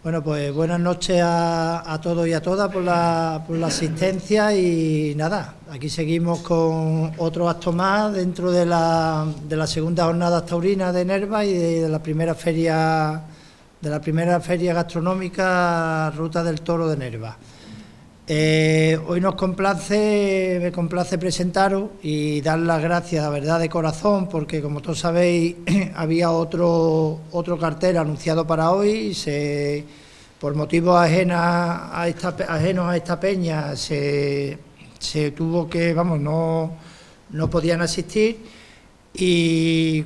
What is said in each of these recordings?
Bueno, pues buenas noches a todos y a todas por la asistencia y nada, aquí seguimos con otro acto más dentro de la segunda jornada taurina de Nerva y de la primera feria gastronómica Ruta del Toro de Nerva. Hoy me complace presentaros y dar las gracias, la verdad, de corazón, porque como todos sabéis había otro cartel anunciado para hoy y por motivos ajenos a esta peña se tuvo que, no podían asistir y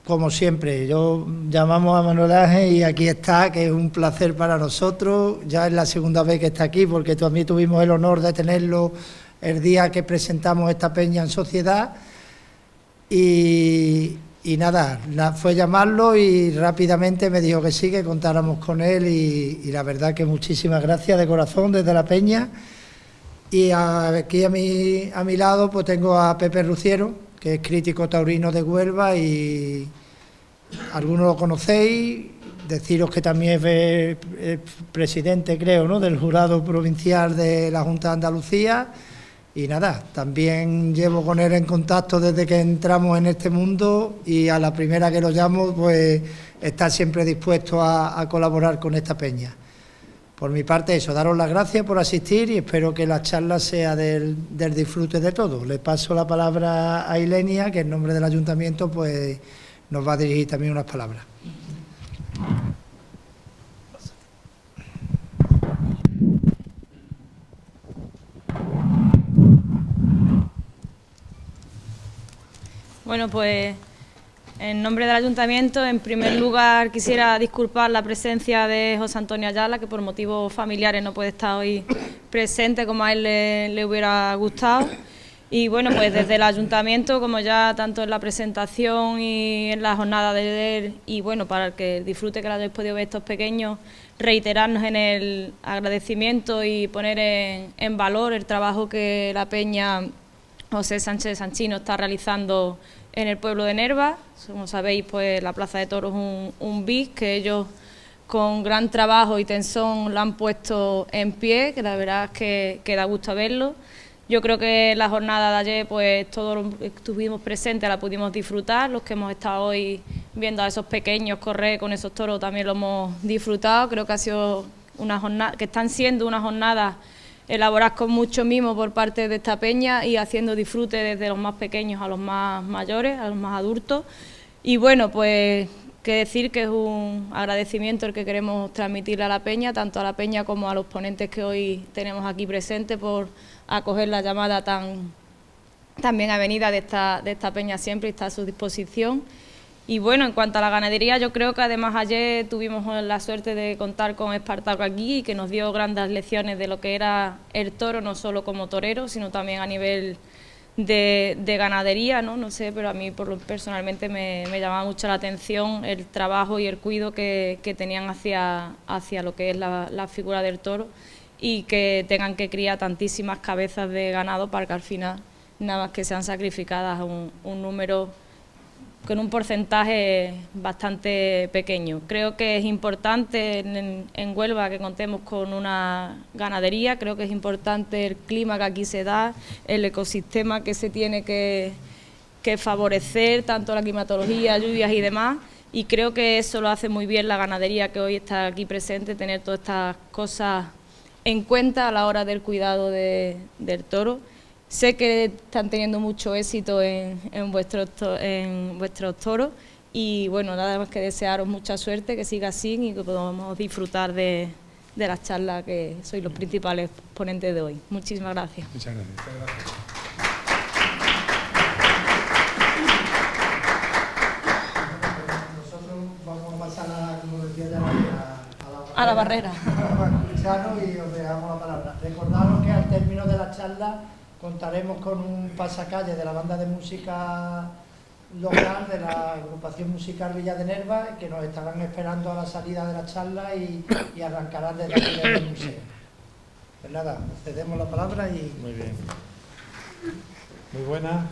como siempre, llamamos a Manuel Ángel y aquí está, que es un placer para nosotros. Ya es la segunda vez que está aquí, porque también tuvimos el honor de tenerlo el día que presentamos esta peña en sociedad. Y nada, fue llamarlo y rápidamente me dijo que sí, que contáramos con él y la verdad que muchísimas gracias de corazón desde la peña. Y aquí a mi lado pues tengo a Pepe Ruciero, que es crítico taurino de Huelva y algunos lo conocéis, deciros que también es presidente, creo, ¿no?, del jurado provincial de la Junta de Andalucía y nada, también llevo con él en contacto desde que entramos en este mundo y a la primera que lo llamo pues está siempre dispuesto a colaborar con esta peña. Por mi parte eso, daros las gracias por asistir y espero que la charla sea del disfrute de todos. Le paso la palabra a Ilenia, que en nombre del Ayuntamiento pues nos va a dirigir también unas palabras. Bueno, pues en nombre del Ayuntamiento, en primer lugar quisiera disculpar la presencia de José Antonio Ayala, que por motivos familiares no puede estar hoy presente como a él le hubiera gustado. Y bueno, pues desde el Ayuntamiento, como ya tanto en la presentación y en la jornada de él, y bueno, para el que disfrute que lo hayáis podido ver estos pequeños, reiterarnos en el agradecimiento y poner en valor el trabajo que la peña José Sánchez Sanchino está realizando en el pueblo de Nerva. Como sabéis, pues la Plaza de Toros es un BIS que ellos con gran trabajo y tesón lo han puesto en pie, que la verdad es que da gusto verlo. Yo creo que la jornada de ayer, pues todos los que estuvimos presentes la pudimos disfrutar, los que hemos estado hoy viendo a esos pequeños correr con esos toros también lo hemos disfrutado. Creo que ha sido una jornada, que están siendo una jornada elaboradas con mucho mimo por parte de esta peña y haciendo disfrute desde los más pequeños a los más mayores, a los más adultos. Y bueno, pues que decir que es un agradecimiento el que queremos transmitirle a la peña, tanto a la peña como a los ponentes que hoy tenemos aquí presentes por acoger la llamada tan bien avenida de esta peña siempre y está a su disposición. Y bueno, en cuanto a la ganadería, yo creo que además ayer tuvimos la suerte de contar con Espartaco aquí, que nos dio grandes lecciones de lo que era el toro, no solo como torero, sino también a nivel de ganadería, no sé, pero a mí personalmente me llamaba mucho la atención el trabajo y el cuidado que tenían hacia lo que es la figura del toro y que tengan que criar tantísimas cabezas de ganado para que al final nada más que sean sacrificadas un número con un porcentaje bastante pequeño. Creo que es importante en Huelva que contemos con una ganadería, creo que es importante el clima que aquí se da, el ecosistema que se tiene que favorecer, tanto la climatología, lluvias y demás, y creo que eso lo hace muy bien la ganadería que hoy está aquí presente, tener todas estas cosas en cuenta a la hora del cuidado del toro. Sé que están teniendo mucho éxito en vuestros toros y bueno, nada más que desearos mucha suerte, que siga así y que podamos disfrutar de las charlas que sois los principales ponentes de hoy. Muchísimas gracias. Muchas gracias. Nosotros vamos a pasar, como decía ya, a la barrera. Y os dejamos la palabra. Recordaros que al término de la charla contaremos con un pasacalle de la banda de música local de la agrupación musical Villa de Nerva, que nos estarán esperando a la salida de la charla y arrancarán desde aquí del museo. Pues nada, cedemos la palabra y... Muy bien. Muy buenas.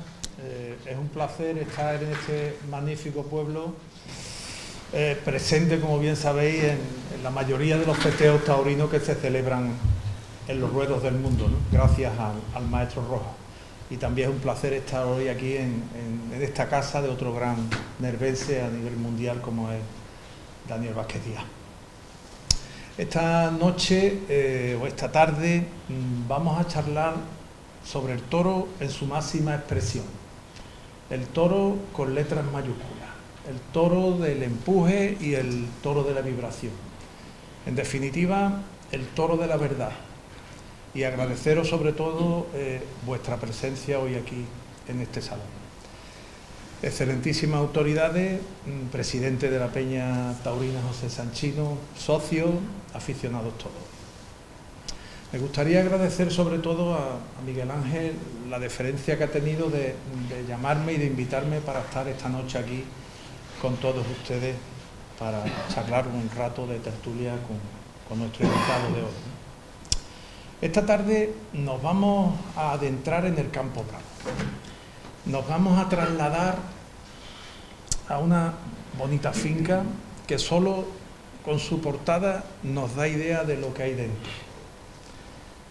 Es un placer estar en este magnífico pueblo presente, como bien sabéis, en la mayoría de los festejos taurinos que se celebran en los ruedos del mundo, ¿no? Gracias al maestro Rojas. Y también es un placer estar hoy aquí en esta casa de otro gran nervense a nivel mundial como es Daniel Vázquez Díaz. Esta noche o esta tarde vamos a charlar sobre el toro en su máxima expresión. El toro con letras mayúsculas, el toro del empuje y el toro de la vibración. En definitiva, el toro de la verdad. Y agradeceros sobre todo vuestra presencia hoy aquí en este salón. Excelentísimas autoridades, presidente de la Peña Taurina José Sanchino, socios, aficionados todos. Me gustaría agradecer sobre todo a Miguel Ángel la deferencia que ha tenido de llamarme y de invitarme para estar esta noche aquí con todos ustedes para charlar un rato de tertulia con nuestro invitado de hoy. Esta tarde nos vamos a adentrar en el campo bravo. Nos vamos a trasladar a una bonita finca que solo con su portada nos da idea de lo que hay dentro.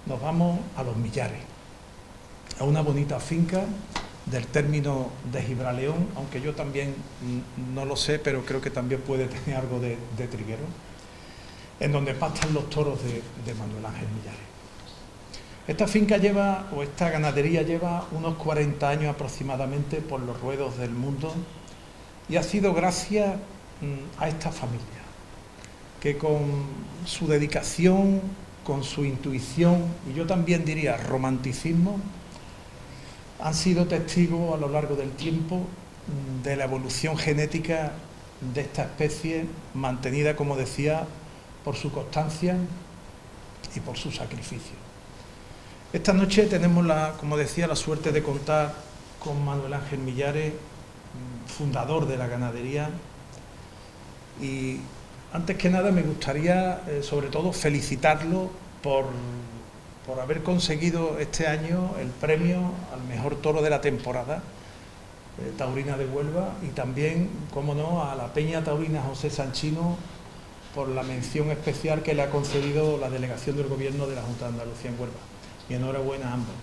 Nos vamos a Los Millares, a una bonita finca del término de Gibraleón, aunque yo también no lo sé, pero creo que también puede tener algo de triguero, en donde pastan los toros de Manuel Ángel Millares. Esta finca esta ganadería lleva unos 40 años aproximadamente por los ruedos del mundo y ha sido gracias a esta familia, que con su dedicación, con su intuición y yo también diría romanticismo, han sido testigos a lo largo del tiempo de la evolución genética de esta especie, mantenida, como decía, por su constancia y por su sacrificio. Esta noche tenemos, como decía, la suerte de contar con Manuel Ángel Millares, fundador de la ganadería, y antes que nada me gustaría sobre todo felicitarlo por haber conseguido este año el premio al mejor toro de la temporada taurina de Huelva y también, como no, a la Peña Taurina José Sanchino por la mención especial que le ha concedido la delegación del Gobierno de la Junta de Andalucía en Huelva. Y enhorabuena a ambos.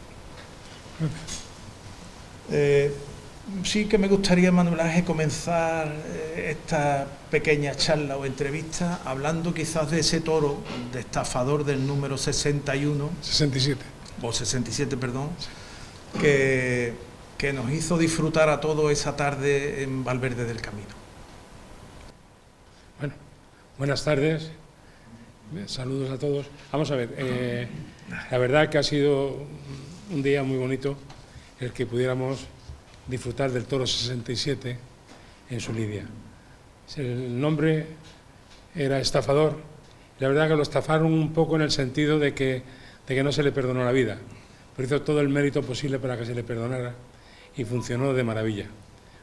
Sí que me gustaría, Manuel Ángel, comenzar esta pequeña charla o entrevista hablando quizás de ese toro de estafador del número 67, perdón, que nos hizo disfrutar a todos esa tarde en Valverde del Camino. Bueno, buenas tardes, saludos a todos. Vamos a ver, la verdad que ha sido un día muy bonito el que pudiéramos disfrutar del toro 67 en su lidia. El nombre era estafador, la verdad que lo estafaron un poco en el sentido de que no se le perdonó la vida, pero hizo todo el mérito posible para que se le perdonara y funcionó de maravilla.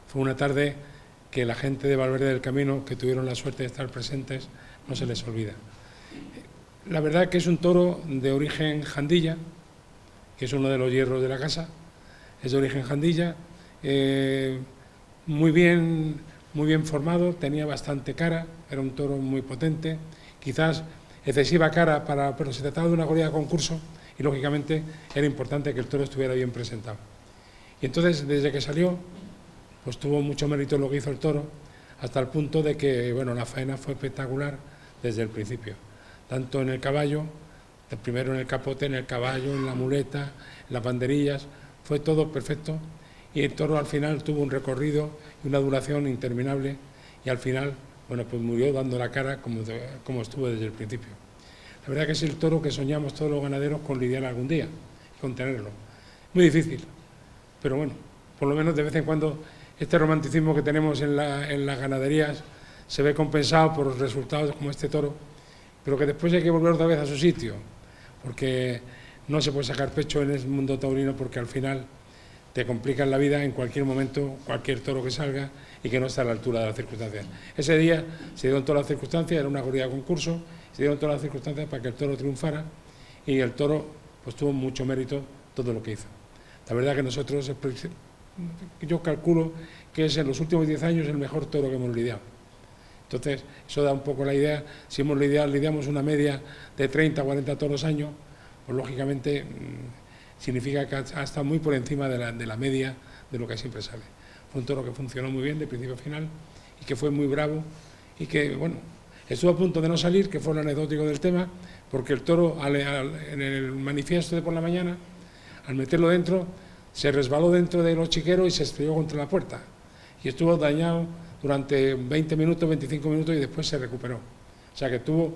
Fue una tarde que la gente de Valverde del Camino, que tuvieron la suerte de estar presentes, no se les olvida. La verdad que es un toro de origen Jandilla, que es uno de los hierros de la casa, es de origen Jandilla, muy bien formado, tenía bastante cara, era un toro muy potente, quizás excesiva cara, pero se trataba de una corrida de concurso y lógicamente era importante que el toro estuviera bien presentado. Y entonces, desde que salió, pues tuvo mucho mérito lo que hizo el toro, hasta el punto de que, bueno, la faena fue espectacular desde el principio, tanto en el caballo, primero en el capote, en el caballo, en la muleta, en las banderillas, fue todo perfecto. Y el toro al final tuvo un recorrido y una duración interminable y al final, bueno, pues murió dando la cara como estuvo desde el principio. La verdad que es el toro que soñamos todos los ganaderos con lidiar algún día, con tenerlo. Muy difícil, pero bueno, por lo menos de vez en cuando este romanticismo que tenemos en las ganaderías se ve compensado por resultados como este toro, pero que después hay que volver otra vez a su sitio, porque no se puede sacar pecho en el mundo taurino porque al final te complican la vida en cualquier momento, cualquier toro que salga y que no está a la altura de las circunstancias. Ese día se dieron todas las circunstancias, era una corrida de concurso, se dieron todas las circunstancias para que el toro triunfara y el toro pues tuvo mucho mérito todo lo que hizo. La verdad que nosotros, yo calculo que es en los últimos 10 años el mejor toro que hemos lidiado. Entonces, eso da un poco la idea. Si lidiamos una media de 30 o 40 toros año, pues lógicamente significa que ha estado muy por encima de la media de lo que siempre sale. Fue un toro que funcionó muy bien de principio a final y que fue muy bravo y que, bueno, estuvo a punto de no salir, que fue lo anecdótico del tema, porque el toro en el manifiesto de por la mañana, al meterlo dentro, se resbaló dentro de los chiqueros y se estrelló contra la puerta. Y estuvo dañado durante 20 minutos, 25 minutos y después se recuperó. O sea que tuvo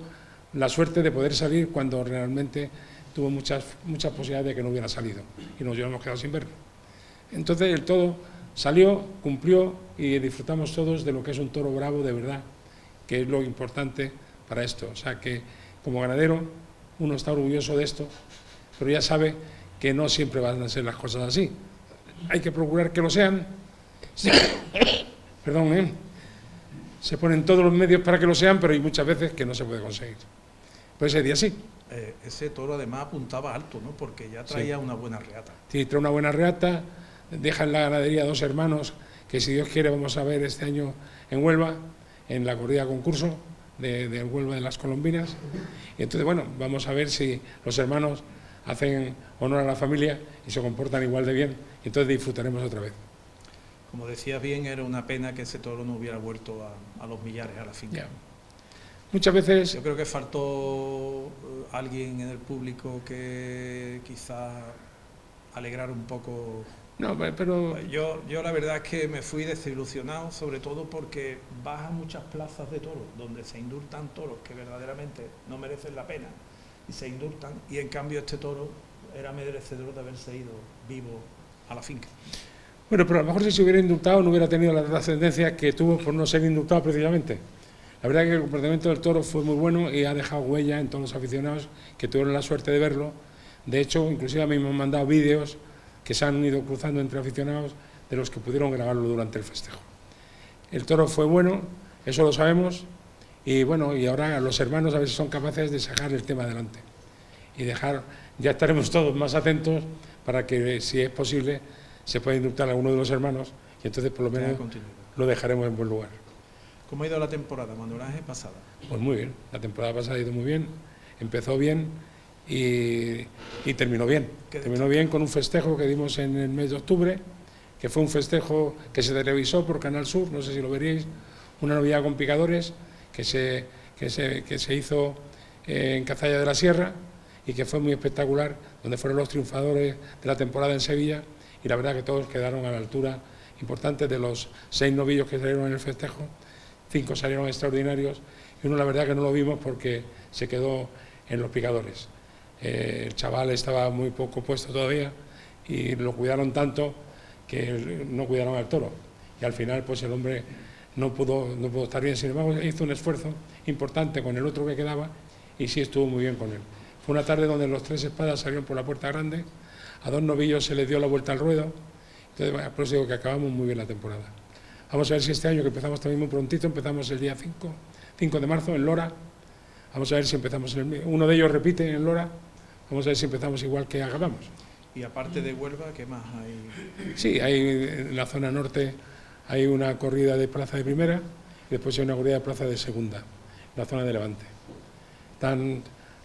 la suerte de poder salir cuando realmente tuvo muchas posibilidades de que no hubiera salido y nos hubiéramos quedado sin verlo. Entonces el toro salió, cumplió y disfrutamos todos de lo que es un toro bravo de verdad, que es lo importante para esto. O sea que como ganadero uno está orgulloso de esto, pero ya sabe que no siempre van a ser las cosas así. Hay que procurar que lo sean. Sí. Perdón, se ponen todos los medios para que lo sean, pero hay muchas veces que no se puede conseguir. Pues ese día sí. Ese toro además apuntaba alto, ¿no? Porque ya traía una buena reata. Sí, trae una buena reata, deja en la ganadería 2 hermanos, que si Dios quiere vamos a ver este año en Huelva, en la corrida concurso de Huelva de las Colombinas. Y entonces, bueno, vamos a ver si los hermanos hacen honor a la familia y se comportan igual de bien, y entonces disfrutaremos otra vez. Como decías bien, era una pena que ese toro no hubiera vuelto a los Millares, a la finca. Ya. Muchas veces... Yo creo que faltó alguien en el público que quizás alegrara un poco. No, pero... Yo la verdad es que me fui desilusionado, sobre todo porque vas a muchas plazas de toros, donde se indultan toros que verdaderamente no merecen la pena, y se indultan, y en cambio este toro era merecedor de haberse ido vivo a la finca. Bueno, pero a lo mejor si se hubiera indultado no hubiera tenido la trascendencia que tuvo por no ser indultado precisamente. La verdad es que el comportamiento del toro fue muy bueno y ha dejado huella en todos los aficionados que tuvieron la suerte de verlo. De hecho, inclusive a mí me han mandado vídeos que se han ido cruzando entre aficionados de los que pudieron grabarlo durante el festejo. El toro fue bueno, eso lo sabemos, y bueno, y ahora los hermanos a ver si son capaces de sacar el tema adelante y dejar, ya estaremos todos más atentos para que, si es posible, se pueda indultar a alguno de los hermanos y entonces por lo menos lo dejaremos en buen lugar. ¿Cómo ha ido la temporada, Manuel Ángel, pasada? Pues muy bien, la temporada pasada ha ido muy bien, empezó bien y terminó bien. Terminó bien con un festejo que dimos en el mes de octubre, que fue un festejo que se televisó por Canal Sur, no sé si lo veríais, una novillada con picadores que se hizo en Cazalla de la Sierra y que fue muy espectacular, donde fueron los triunfadores de la temporada en Sevilla, y la verdad que todos quedaron a la altura importante. De los 6 novillos que salieron en el festejo, 5 salieron extraordinarios y uno la verdad que no lo vimos porque se quedó en los picadores. El chaval estaba muy poco puesto todavía y lo cuidaron tanto que no cuidaron al toro, y al final pues el hombre no pudo estar bien. Sin embargo, hizo un esfuerzo importante con el otro que quedaba y sí estuvo muy bien con él. Fue una tarde donde los 3 espadas salieron por la puerta grande, a 2 novillos se les dio la vuelta al ruedo. Entonces, bueno, por eso digo que acabamos muy bien la temporada. Vamos a ver si este año, que empezamos también muy prontito, empezamos el día 5 de marzo en Lora. Vamos a ver si empezamos, uno de ellos repite en Lora, vamos a ver si empezamos igual que acabamos. Y aparte de Huelva, ¿qué más hay? Sí, hay en la zona norte, hay una corrida de plaza de primera y después hay una corrida de plaza de segunda, en la zona de Levante.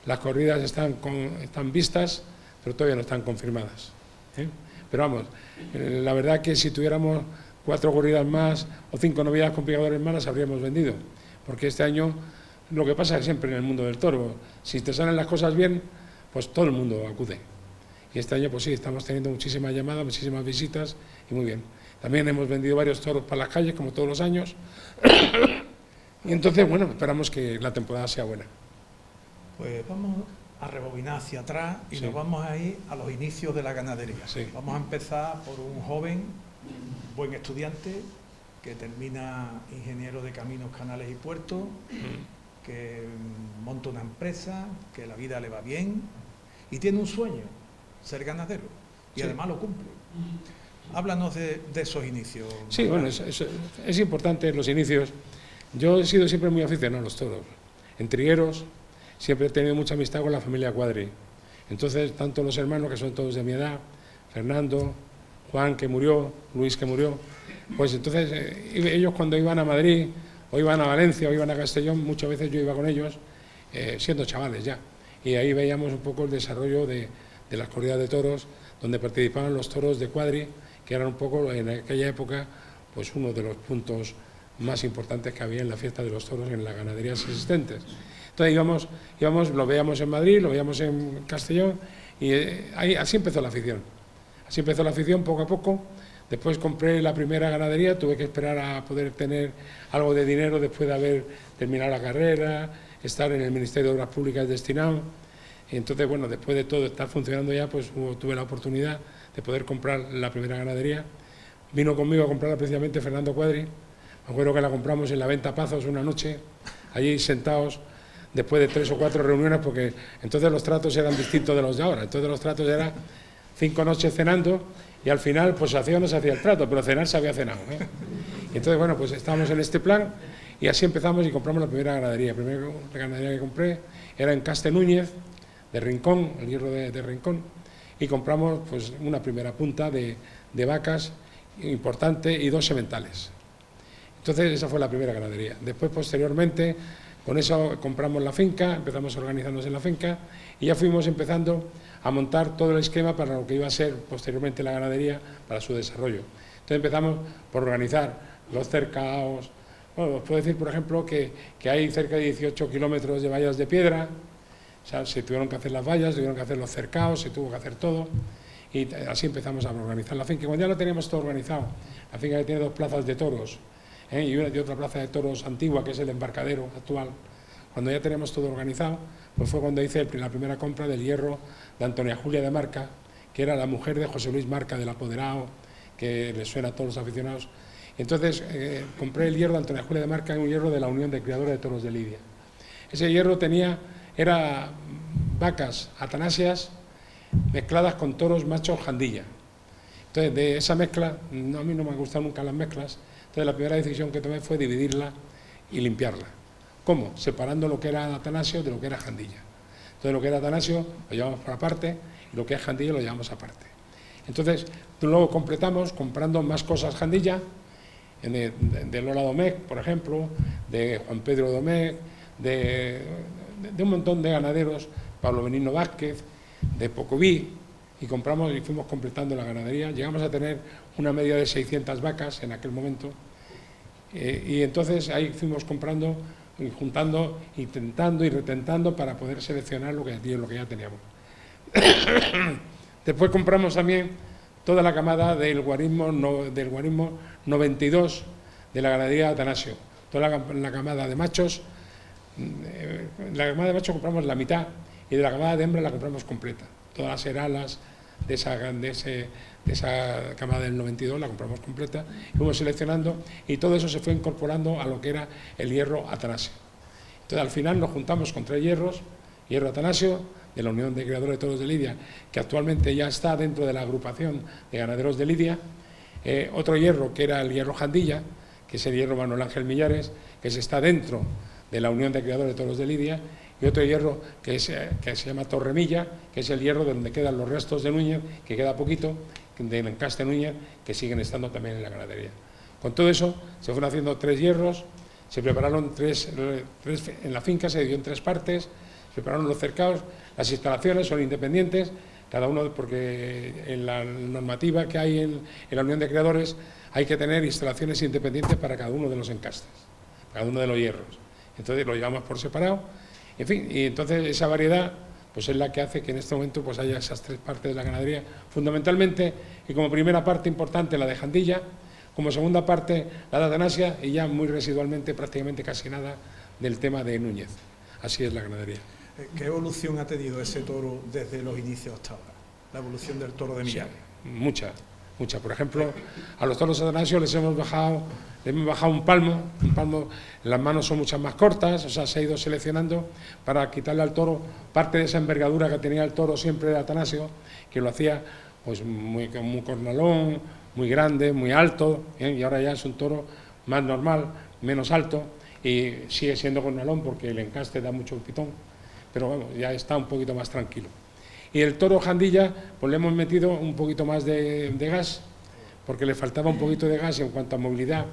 Las corridas están vistas, pero todavía no están confirmadas. Pero vamos, la verdad que si tuviéramos 4 corridas más o 5 novedades con picadores más las habríamos vendido, porque este año lo que pasa es siempre en el mundo del toro, si te salen las cosas bien, pues todo el mundo acude. Y este año pues sí, estamos teniendo muchísimas llamadas, muchísimas visitas y muy bien. También hemos vendido varios toros para las calles, como todos los años. Y entonces, bueno, esperamos que la temporada sea buena. Pues vamos a rebobinar hacia atrás y sí, nos vamos a ir a los inicios de la ganadería. Sí. Vamos a empezar por un joven, buen estudiante, que termina ingeniero de caminos, canales y puertos, que monta una empresa, que la vida le va bien y tiene un sueño, ser ganadero, y sí, además lo cumple. Háblanos de esos inicios. Sí, bueno, es importante los inicios. Yo he sido siempre muy aficionado a los toros. En trigueros siempre he tenido mucha amistad con la familia Cuadri. Entonces, tanto los hermanos, que son todos de mi edad, Fernando, Juan, que murió, Luis, que murió, pues entonces ellos cuando iban a Madrid o iban a Valencia o iban a Castellón, muchas veces yo iba con ellos, siendo chavales ya, y ahí veíamos un poco el desarrollo de las corridas de toros, donde participaban los toros de cuadri, que eran un poco en aquella época pues uno de los puntos más importantes que había en la fiesta de los toros en las ganaderías existentes. Entonces íbamos, lo veíamos en Madrid, lo veíamos en Castellón, y así empezó la afición. Así empezó la afición poco a poco. Después compré la primera ganadería, tuve que esperar a poder tener algo de dinero después de haber terminado la carrera, estar en el Ministerio de Obras Públicas destinado. Y entonces, bueno, después de todo estar funcionando ya, pues tuve la oportunidad de poder comprar la primera ganadería. Vino conmigo a comprarla precisamente Fernando Cuadri. Me acuerdo que la compramos en la Venta Pazos una noche, allí sentados, después de 3 o 4 reuniones, porque entonces los tratos eran distintos de los de ahora. Entonces los tratos eran 5 noches cenando y al final pues se hacía o no se hacía el trato, pero cenar se había cenado, ¿eh? Y entonces, bueno, pues estábamos en este plan y así empezamos y compramos la primera ganadería. La primera ganadería que compré era en Caste Núñez, de Rincón, el hierro de Rincón, y compramos pues una primera punta de vacas importante y 2 sementales. Entonces esa fue la primera ganadería. Después, posteriormente, con eso compramos la finca, empezamos a organizarnos en la finca y ya fuimos empezando a montar todo el esquema para lo que iba a ser posteriormente la ganadería, para su desarrollo. Entonces empezamos por organizar los cercados. Bueno, os puedo decir, por ejemplo, que hay cerca de 18 kilómetros de vallas de piedra. O sea, se tuvieron que hacer las vallas, tuvieron que hacer los cercados, se tuvo que hacer todo. Y así empezamos a organizar la finca. Cuando ya lo teníamos todo organizado, la finca que tiene 2 plazas de toros, y otra plaza de toros antigua, que es el embarcadero actual. Cuando ya teníamos todo organizado, pues fue cuando hice la primera compra del hierro de Antonia Julia de Marca, que era la mujer de José Luis Marca, del apoderado, que le suena a todos los aficionados. Entonces compré el hierro de Antonia Julia de Marca, un hierro de la Unión de Criadores de Toros de Lidia. Ese hierro era vacas atanasias mezcladas con toros machos jandilla. Entonces, de esa mezcla, a mí no me han gustado nunca las mezclas, entonces la primera decisión que tomé fue dividirla y limpiarla. ¿Cómo? Separando lo que era atanasio de lo que era jandilla. Entonces, lo que era atanasio lo llevamos por aparte y lo que es jandilla lo llevamos aparte. Entonces, luego completamos comprando más cosas jandilla, de Lola Domecq, por ejemplo, de Juan Pedro Domecq, de un montón de ganaderos, Pablo Benigno Vázquez, de Pocoví, y compramos y fuimos completando la ganadería. Llegamos a tener una media de 600 vacas en aquel momento, y entonces ahí fuimos comprando y juntando, intentando y retentando para poder seleccionar lo que ya teníamos. Después compramos también toda la camada del guarismo 92 de la ganadería de Atanasio, toda la camada de machos. La camada de machos compramos la mitad y de la camada de hembras la compramos completa. Todas las heralas de esa camada del 92 la compramos completa, y fuimos seleccionando y todo eso se fue incorporando a lo que era el hierro Atanasio. Entonces al final nos juntamos con 3 hierros, hierro Atanasio de la Unión de Criadores de Toros de Lidia, que actualmente ya está dentro de la agrupación de ganaderos de Lidia, otro hierro que era el hierro Jandilla, que es el hierro Manuel Ángel Millares, que se está dentro de la Unión de Criadores de Toros de Lidia, y otro hierro que se llama Torremilla, que es el hierro de donde quedan los restos de Núñez, que queda poquito, del encaste Núñez, que siguen estando también en la ganadería. Con todo eso se fueron haciendo 3 hierros, se prepararon 3 en la finca, se dividió en 3 partes, se prepararon los cercados, las instalaciones son independientes, cada uno, porque en la normativa que hay en la Unión de Criadores hay que tener instalaciones independientes para cada uno de los encastes, cada uno de los hierros. Entonces lo llevamos por separado. En fin, y entonces esa variedad pues es la que hace que en este momento pues haya esas 3 partes de la ganadería, fundamentalmente, y como primera parte importante la de Jandilla, como segunda parte la de Atanasia, y ya muy residualmente, prácticamente casi nada, del tema de Núñez. Así es la ganadería. ¿Qué evolución ha tenido ese toro desde los inicios hasta ahora? La evolución del toro de Millares. Sí, mucha. Por ejemplo, a los toros de Atanasio les hemos bajado un palmo, las manos son muchas más cortas, o sea, se ha ido seleccionando para quitarle al toro parte de esa envergadura que tenía el toro siempre de Atanasio, que lo hacía pues muy cornalón, muy grande, muy alto, y ahora ya es un toro más normal, menos alto, y sigue siendo cornalón porque el encaste da mucho pitón, pero bueno, ya está un poquito más tranquilo. Y el toro Jandilla, pues le hemos metido un poquito más de gas, porque le faltaba un poquito de gas en cuanto a movilidad,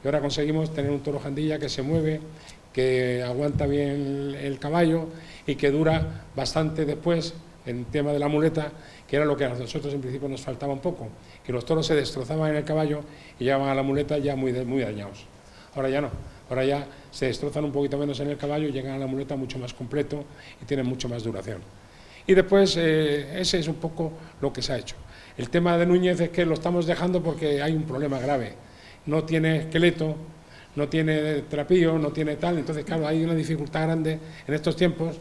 y ahora conseguimos tener un toro Jandilla que se mueve, que aguanta bien el caballo y que dura bastante después, en el tema de la muleta, que era lo que a nosotros en principio nos faltaba un poco, que los toros se destrozaban en el caballo y llegaban a la muleta ya muy dañados. Ahora ya no, ahora ya se destrozan un poquito menos en el caballo y llegan a la muleta mucho más completo y tienen mucho más duración. Y después ese es un poco lo que se ha hecho. El tema de Núñez es que lo estamos dejando porque hay un problema grave. No tiene esqueleto, no tiene trapío, no tiene tal, entonces claro, hay una dificultad grande en estos tiempos.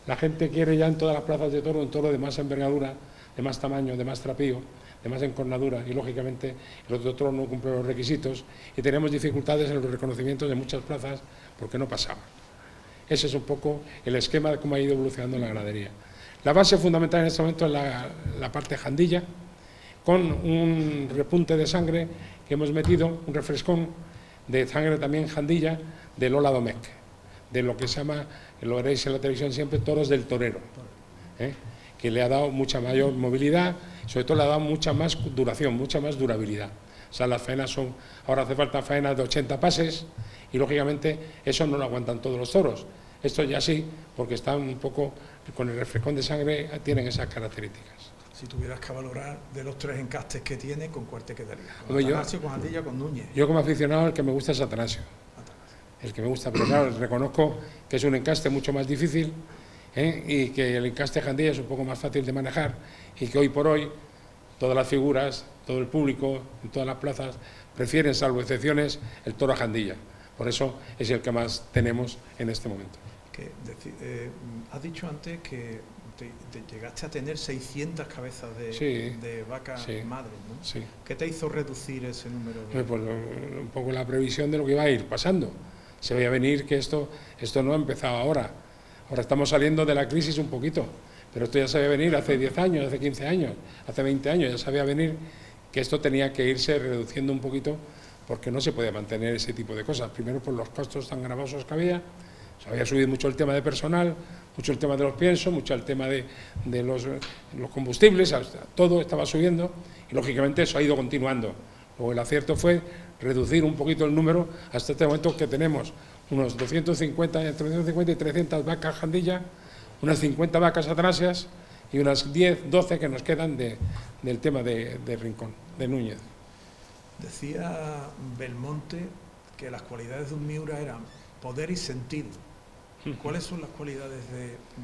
La gente quiere ya en todas las plazas de toro un toro de más envergadura, de más tamaño, de más trapío, de más encornadura, y lógicamente el otro toro no cumple los requisitos y tenemos dificultades en los reconocimientos de muchas plazas porque no pasaba. Ese es un poco el esquema de cómo ha ido evolucionando la ganadería. La base fundamental en este momento es la parte Jandilla, con un repunte de sangre que hemos metido, un refrescón de sangre también Jandilla de Lola Domecq, de lo que se llama, lo veréis en la televisión siempre, toros del torero, que le ha dado mucha mayor movilidad, sobre todo le ha dado mucha más duración, mucha más durabilidad. O sea, las faenas son, ahora hace falta faenas de 80 pases y lógicamente eso no lo aguantan todos los toros. Esto ya sí, porque están un poco, con el refrescón de sangre, tienen esas características. Si tuvieras que valorar de los 3 encastes que tiene, ¿con cuál te quedarías? ¿Con Hombre, Atanasio, con Jandilla, con Núñez? Yo como aficionado el que me gusta es Atanasio. El que me gusta, pero claro, reconozco que es un encaste mucho más difícil, y que el encaste Jandilla es un poco más fácil de manejar y que hoy por hoy todas las figuras, todo el público, en todas las plazas, prefieren, salvo excepciones, el toro Jandilla. Por eso es el que más tenemos en este momento. Has dicho antes que te llegaste a tener 600 cabezas de vacas madres, ¿no? Sí. ¿Qué te hizo reducir ese número? Pues un poco la previsión de lo que iba a ir pasando. Se veía venir que esto no ha empezado ahora. Ahora estamos saliendo de la crisis un poquito, pero esto ya se veía venir hace 10 años, hace 15 años, hace 20 años, ya se veía venir que esto tenía que irse reduciendo un poquito porque no se podía mantener ese tipo de cosas. Primero por los costos tan gravosos que había, se había subido mucho el tema de personal, mucho el tema de los piensos, mucho el tema de los combustibles, todo estaba subiendo y lógicamente eso ha ido continuando. Luego el acierto fue reducir un poquito el número hasta este momento que tenemos unos 250, entre 250 y 300 vacas Jandilla, unas 50 vacas Atanasias y unas 10, 12 que nos quedan del tema de Rincón, de Núñez. Decía Belmonte que las cualidades de un Miura eran poder y sentido. ¿Cuáles son las cualidades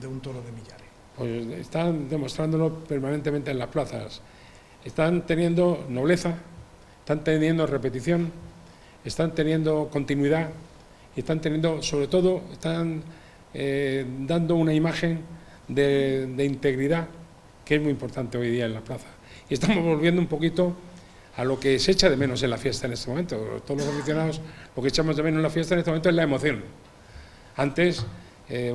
de un toro de Millares? Pues están demostrándolo permanentemente en las plazas. Están teniendo nobleza, están teniendo repetición, están teniendo continuidad y están teniendo, sobre todo, están dando una imagen de integridad que es muy importante hoy día en la plaza. Y estamos volviendo un poquito a lo que se echa de menos en la fiesta en este momento. Todos los aficionados, lo que echamos de menos en la fiesta en este momento es la emoción. Antes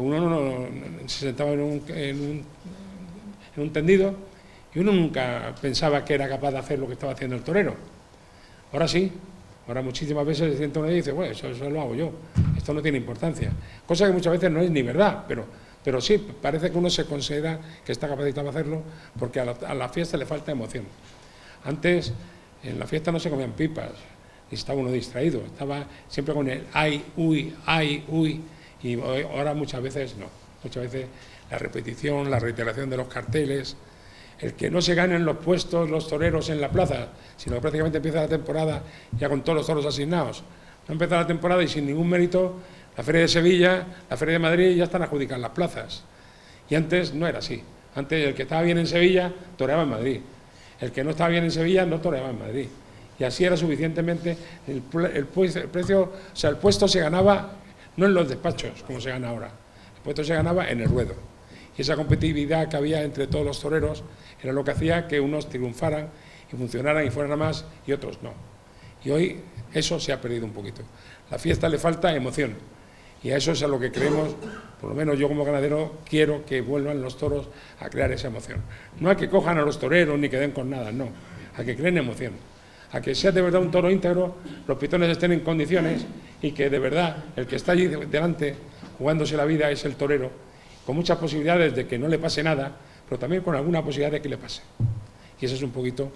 uno se sentaba en un tendido y uno nunca pensaba que era capaz de hacer lo que estaba haciendo el torero. Ahora sí, ahora muchísimas veces se sienta uno y dice, bueno, eso lo hago yo, esto no tiene importancia. Cosa que muchas veces no es ni verdad, pero sí, parece que uno se considera que está capacitado para hacerlo porque a la fiesta le falta emoción. Antes en la fiesta no se comían pipas, y estaba uno distraído, estaba siempre con el ay, uy, y ahora muchas veces no. Muchas veces la repetición, la reiteración de los carteles, el que no se ganen los puestos los toreros en la plaza, sino que prácticamente empieza la temporada ya con todos los toros asignados. No empieza la temporada y sin ningún mérito, la Feria de Sevilla, la Feria de Madrid ya están adjudicadas las plazas. Y antes no era así. Antes el que estaba bien en Sevilla toreaba en Madrid. El que no estaba bien en Sevilla no toreaba en Madrid. Y así era suficientemente el precio, o sea, el puesto se ganaba no en los despachos, como se gana ahora. El puesto se ganaba en el ruedo. Y esa competitividad que había entre todos los toreros era lo que hacía que unos triunfaran y funcionaran y fueran a más y otros no. Y hoy eso se ha perdido un poquito. La fiesta le falta emoción y a eso es a lo que creemos, por lo menos yo como ganadero quiero que vuelvan los toros a crear esa emoción. No a que cojan a los toreros ni que den con nada, no, a que creen emoción. A que sea de verdad un toro íntegro, los pitones estén en condiciones y que de verdad el que está allí delante jugándose la vida es el torero, con muchas posibilidades de que no le pase nada, pero también con alguna posibilidad de que le pase. Y esa es un poquito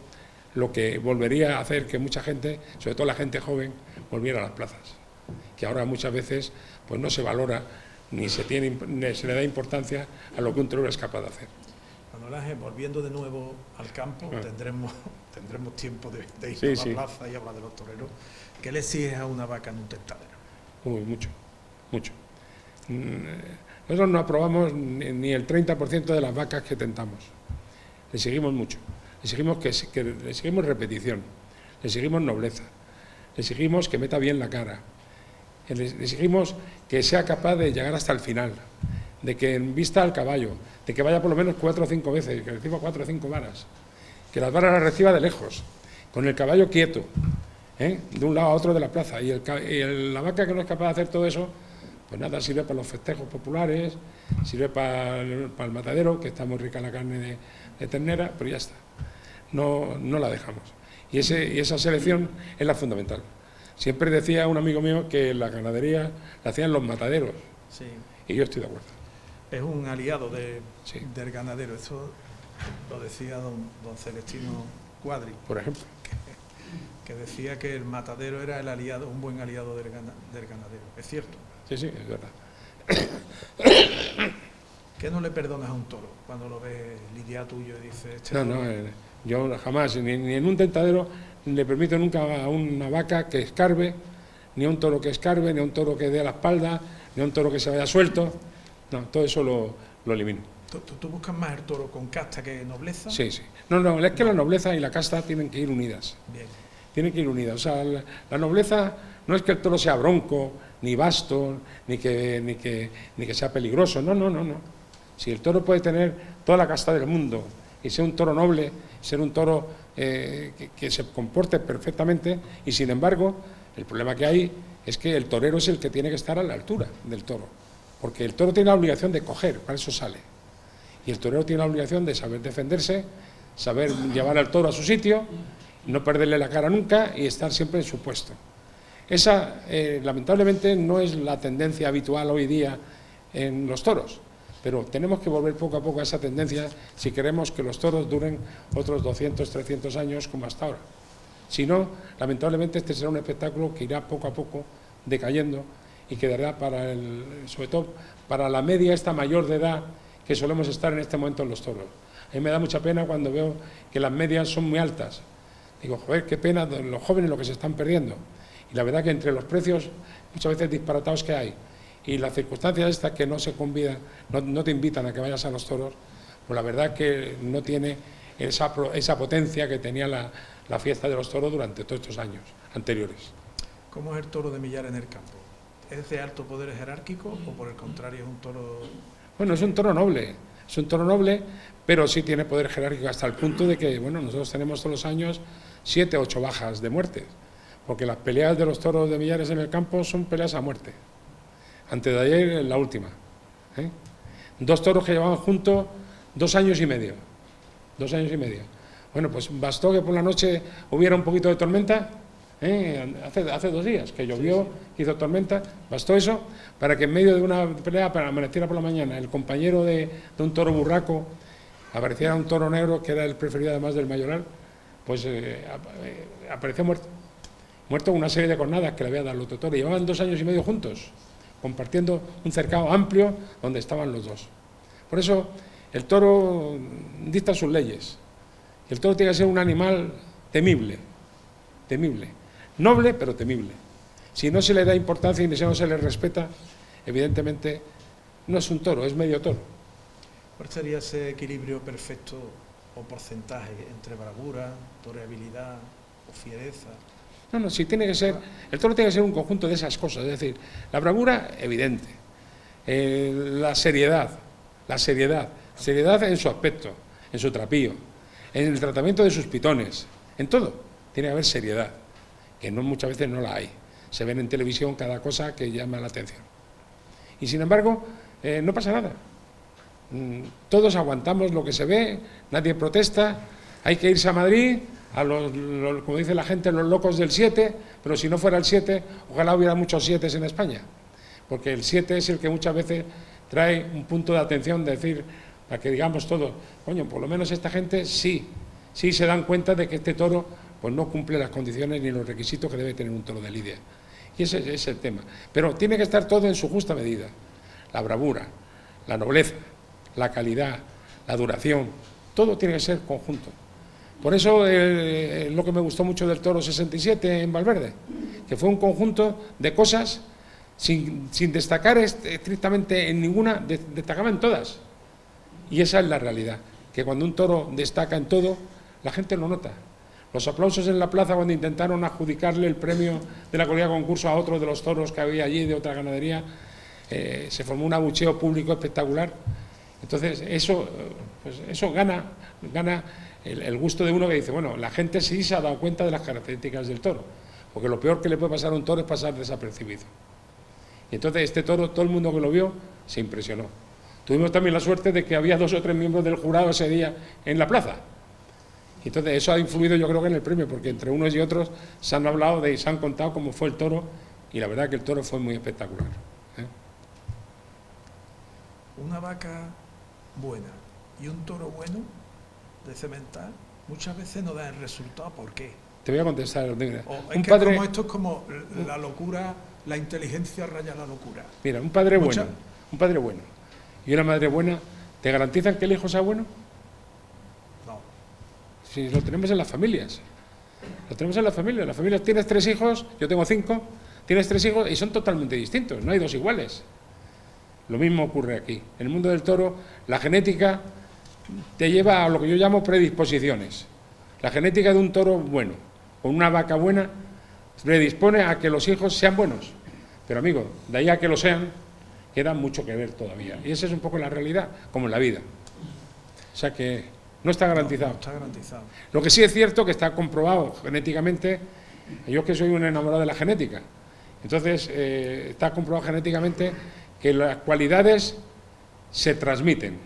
lo que volvería a hacer que mucha gente, sobre todo la gente joven, volviera a las plazas, que ahora muchas veces pues no se valora ni se le da importancia a lo que un torero es capaz de hacer. Manuel Ángel, volviendo de nuevo al campo, tendremos tiempo de ir a la plaza y hablar de los toreros. ¿Qué le exiges a una vaca en un tentadero? Mucho. Nosotros no aprobamos ni el 30% de las vacas que tentamos. Le seguimos mucho. Le seguimos le seguimos repetición, le seguimos nobleza, le seguimos que meta bien la cara, le seguimos que sea capaz de llegar hasta el final, de que vista al caballo, de que vaya por lo menos 4 o 5 veces, que reciba 4 o 5 varas, que las varas las reciba de lejos, con el caballo quieto, de un lado a otro de la plaza. Y la vaca que no es capaz de hacer todo eso, pues nada, sirve para los festejos populares, sirve para el matadero, que está muy rica la carne de ternera, pero ya está, no la dejamos. Y esa selección es la fundamental. Siempre decía un amigo mío que la ganadería la hacían los mataderos, sí. Y yo estoy de acuerdo. Es un aliado del ganadero, eso lo decía don Celestino Cuadri, por ejemplo, que decía que el matadero era el aliado, un buen aliado del ganadero. ¿Es cierto? Sí, es verdad. ¿Qué no le perdonas a un toro cuando lo ves lidiar tuyo y dices... Yo jamás, ni en un tentadero, le permito nunca a una vaca que escarbe, ni a un toro que escarbe, ni a un toro que dé a la espalda, ni a un toro que se vaya suelto. No, todo eso lo elimino. ¿Tú buscas más el toro con casta que nobleza? Sí. No, es que la nobleza y la casta tienen que ir unidas. Bien. Tienen que ir unidas. O sea, la nobleza no es que el toro sea bronco, ni vasto, ni que sea peligroso. No. Si el toro puede tener toda la casta del mundo y ser un toro noble, ser un toro que se comporte perfectamente, y sin embargo, el problema que hay es que el torero es el que tiene que estar a la altura del toro, porque el toro tiene la obligación de coger, para eso sale, y el torero tiene la obligación de saber defenderse, saber llevar al toro a su sitio, no perderle la cara nunca y estar siempre en su puesto. Esa, lamentablemente, no es la tendencia habitual hoy día en los toros, pero tenemos que volver poco a poco a esa tendencia si queremos que los toros duren otros 200, 300 años como hasta ahora. Si no, lamentablemente este será un espectáculo que irá poco a poco decayendo y quedará sobre todo para la media esta mayor de edad que solemos estar en este momento en los toros. A mí me da mucha pena cuando veo que las medias son muy altas. Digo, joder, qué pena los jóvenes lo que se están perdiendo. Y la verdad que entre los precios muchas veces disparatados que hay y las circunstancias estas que no se convidan, no te invitan a que vayas a los toros, pues la verdad que no tiene esa potencia que tenía la fiesta de los toros durante todos estos años anteriores. ¿Cómo es el toro de Millar en el campo? ¿Es de alto poder jerárquico o por el contrario es un toro...? Bueno, es un toro noble, pero sí tiene poder jerárquico hasta el punto de que, bueno, nosotros tenemos todos los años 7 o 8 bajas de muerte, porque las peleas de los toros de Millares en el campo son peleas a muerte. Antes de ayer, la última. 2 toros que llevaban juntos 2 años y medio. 2 años y medio. Bueno, pues bastó que por la noche hubiera un poquito de tormenta, hace 2 días que llovió, hizo tormenta, bastó eso para que en medio de una pelea, para amaneciera por la mañana, el compañero de un toro burraco, apareciera un toro negro, que era el preferido además del mayoral, pues apareció muerto con una serie de cornadas que le había dado el otro toro. Llevaban 2 años y medio juntos, compartiendo un cercado amplio donde estaban los dos. Por eso el toro dicta sus leyes. El toro tiene que ser un animal temible, noble pero temible. Si no se le da importancia y si no se le respeta, evidentemente no es un toro, es medio toro. ¿Cuál sería ese equilibrio perfecto o porcentaje entre bravura, toreabilidad o fiereza? No, sí tiene que ser, el toro tiene que ser un conjunto de esas cosas, es decir, la bravura, evidente, la seriedad en su aspecto, en su trapío, en el tratamiento de sus pitones, en todo, tiene que haber seriedad, que muchas veces no la hay. Se ven en televisión cada cosa que llama la atención. Y sin embargo, no pasa nada. Todos aguantamos lo que se ve, nadie protesta, hay que irse a Madrid, como dice la gente, los locos del 7, pero si no fuera el 7, ojalá hubiera muchos 7 en España, porque el 7 es el que muchas veces trae un punto de atención, de decir, para que digamos todos, coño, por lo menos esta gente sí sí se dan cuenta de que este toro pues no cumple las condiciones ni los requisitos que debe tener un toro de lidia. Y ese es el tema. Pero tiene que estar todo en su justa medida. La bravura, la nobleza, la calidad, la duración, todo tiene que ser conjunto. Por eso lo que me gustó mucho del toro 67 en Valverde, que fue un conjunto de cosas sin destacar estrictamente en ninguna, destacaba en todas. Y esa es la realidad, que cuando un toro destaca en todo, la gente lo nota. Los aplausos en la plaza cuando intentaron adjudicarle el premio de la corrida concurso a otro de los toros que había allí, de otra ganadería, se formó un abucheo público espectacular. Entonces eso gana el gusto de uno que dice, bueno, la gente sí se ha dado cuenta de las características del toro, porque lo peor que le puede pasar a un toro es pasar desapercibido. Y entonces este toro, todo el mundo que lo vio, se impresionó. Tuvimos también la suerte de que había 2 o 3 miembros del jurado ese día en la plaza. Y entonces eso ha influido, yo creo, que en el premio, porque entre unos y otros se han hablado y se han contado cómo fue el toro, y la verdad que el toro fue muy espectacular. Una vaca buena y un toro bueno de cemental muchas veces no dan el resultado. ¿Por qué? Te voy a contestar. Como esto es como la locura, la inteligencia raya la locura. Mira, un padre bueno y una madre buena, ¿te garantizan que el hijo sea bueno? No. Si lo tenemos en las familias. Lo tenemos en las familias. Las familias, tienes 3 hijos, yo tengo 5, tienes 3 hijos y son totalmente distintos, no hay 2 iguales. Lo mismo ocurre aquí. En el mundo del toro, la genética te lleva a lo que yo llamo predisposiciones. La genética de un toro bueno, con una vaca buena, predispone a que los hijos sean buenos. Pero, amigo, de ahí a que lo sean, queda mucho que ver todavía. Y esa es un poco la realidad, como en la vida. O sea que no está garantizado. No está garantizado. Lo que sí es cierto que está comprobado genéticamente, yo que soy un enamorado de la genética, entonces está comprobado genéticamente que las cualidades se transmiten.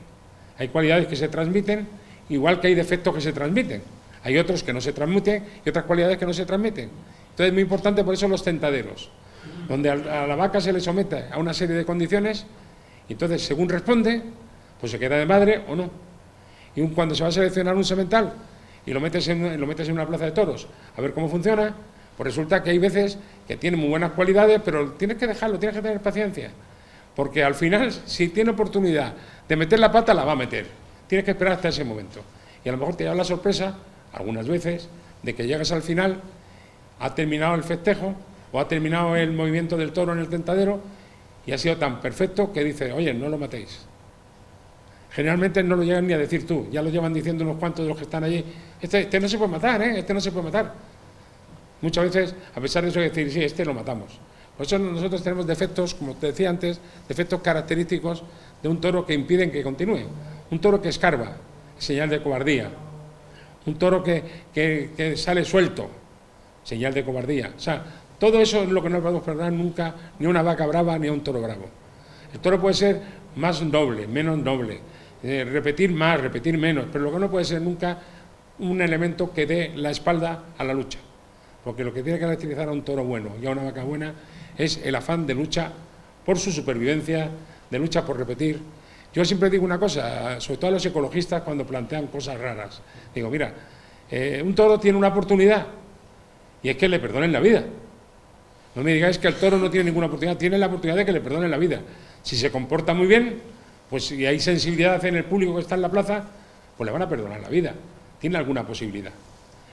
Hay cualidades que se transmiten, igual que hay defectos que se transmiten. Hay otros que no se transmiten y otras cualidades que no se transmiten. Entonces es muy importante por eso los tentaderos, donde a la vaca se le somete a una serie de condiciones y entonces según responde, pues se queda de madre o no. Y cuando se va a seleccionar un semental y lo metes en una plaza de toros a ver cómo funciona, pues resulta que hay veces que tiene muy buenas cualidades, pero tienes que dejarlo, tienes que tener paciencia. Porque al final, si tiene oportunidad de meter la pata, la va a meter. Tienes que esperar hasta ese momento. Y a lo mejor te lleva la sorpresa, algunas veces, de que llegas al final, ha terminado el festejo o ha terminado el movimiento del toro en el tentadero y ha sido tan perfecto que dice, oye, no lo matéis. Generalmente no lo llegan ni a decir tú, ya lo llevan diciendo unos cuantos de los que están allí. Este no se puede matar, este no se puede matar. Muchas veces, a pesar de eso, decir, sí, este lo matamos. Por eso nosotros tenemos defectos, como te decía antes, defectos característicos de un toro que impiden que continúe. Un toro que escarba, señal de cobardía. Un toro que sale suelto, señal de cobardía. O sea, todo eso es lo que no podemos perdonar nunca, ni a una vaca brava ni a un toro bravo. El toro puede ser más noble, menos noble, repetir más, repetir menos, pero lo que no puede ser nunca un elemento que dé la espalda a la lucha. Porque lo que tiene que caracterizar a un toro bueno y a una vaca buena es el afán de lucha por su supervivencia, de lucha por repetir. Yo siempre digo una cosa, sobre todo a los ecologistas cuando plantean cosas raras. Digo, mira, un toro tiene una oportunidad y es que le perdonen la vida. No me digáis que el toro no tiene ninguna oportunidad, tiene la oportunidad de que le perdonen la vida. Si se comporta muy bien, pues si hay sensibilidad en el público que está en la plaza, pues le van a perdonar la vida. Tiene alguna posibilidad.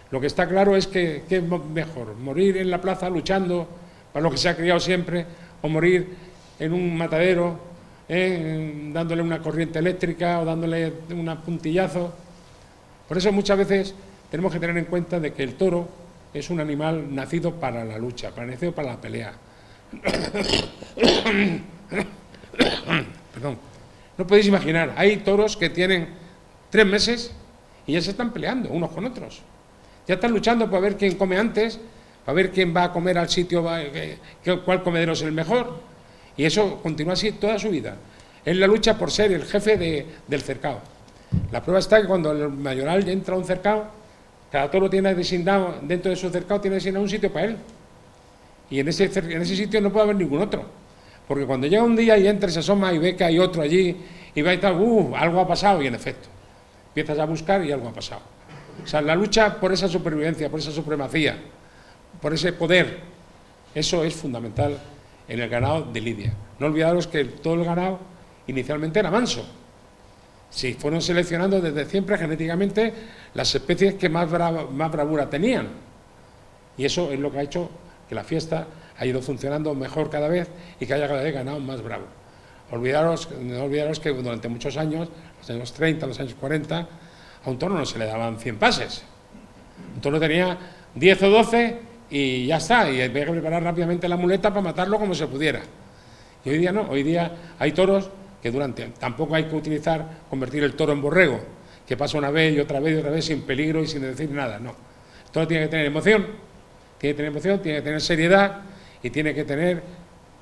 Lo que está claro es que es mejor morir en la plaza luchando para lo que se ha criado siempre, o morir en un matadero dándole una corriente eléctrica o dándole un puntillazo. Por eso muchas veces tenemos que tener en cuenta de que el toro es un animal nacido para la lucha, nacido para la pelea. Perdón. No podéis imaginar, hay toros que tienen 3 meses y ya se están peleando unos con otros. Ya están luchando para ver quién come antes, para ver quién va a comer al sitio, cuál comedero es el mejor. Y eso continúa así toda su vida. Es la lucha por ser el jefe del cercado. La prueba está que cuando el mayoral entra a un cercado, cada toro tiene designado, dentro de su cercado tiene designado un sitio para él. Y en ese sitio no puede haber ningún otro. Porque cuando llega un día y entra y se asoma y ve que hay otro allí, y va y tal, algo ha pasado, y en efecto, empiezas a buscar y algo ha pasado. O sea, la lucha por esa supervivencia, por esa supremacía, por ese poder, eso es fundamental en el ganado de lidia. No olvidaros que todo el ganado inicialmente era manso. Si fueron seleccionando desde siempre genéticamente las especies que más bravura tenían. Y eso es lo que ha hecho que la fiesta ha ido funcionando mejor cada vez y que haya cada vez ganado más bravo. No olvidaros que durante muchos años, los años 30, los años 40, a un toro no se le daban 100 pases. Un toro tenía 10 o 12 y ya está, y había que preparar rápidamente la muleta para matarlo como se pudiera. Y hoy día no, hoy día hay toros que tampoco hay que convertir el toro en borrego, que pasa una vez y otra vez sin peligro y sin decir nada, no. El toro tiene que tener emoción, tiene que tener seriedad y tiene que tener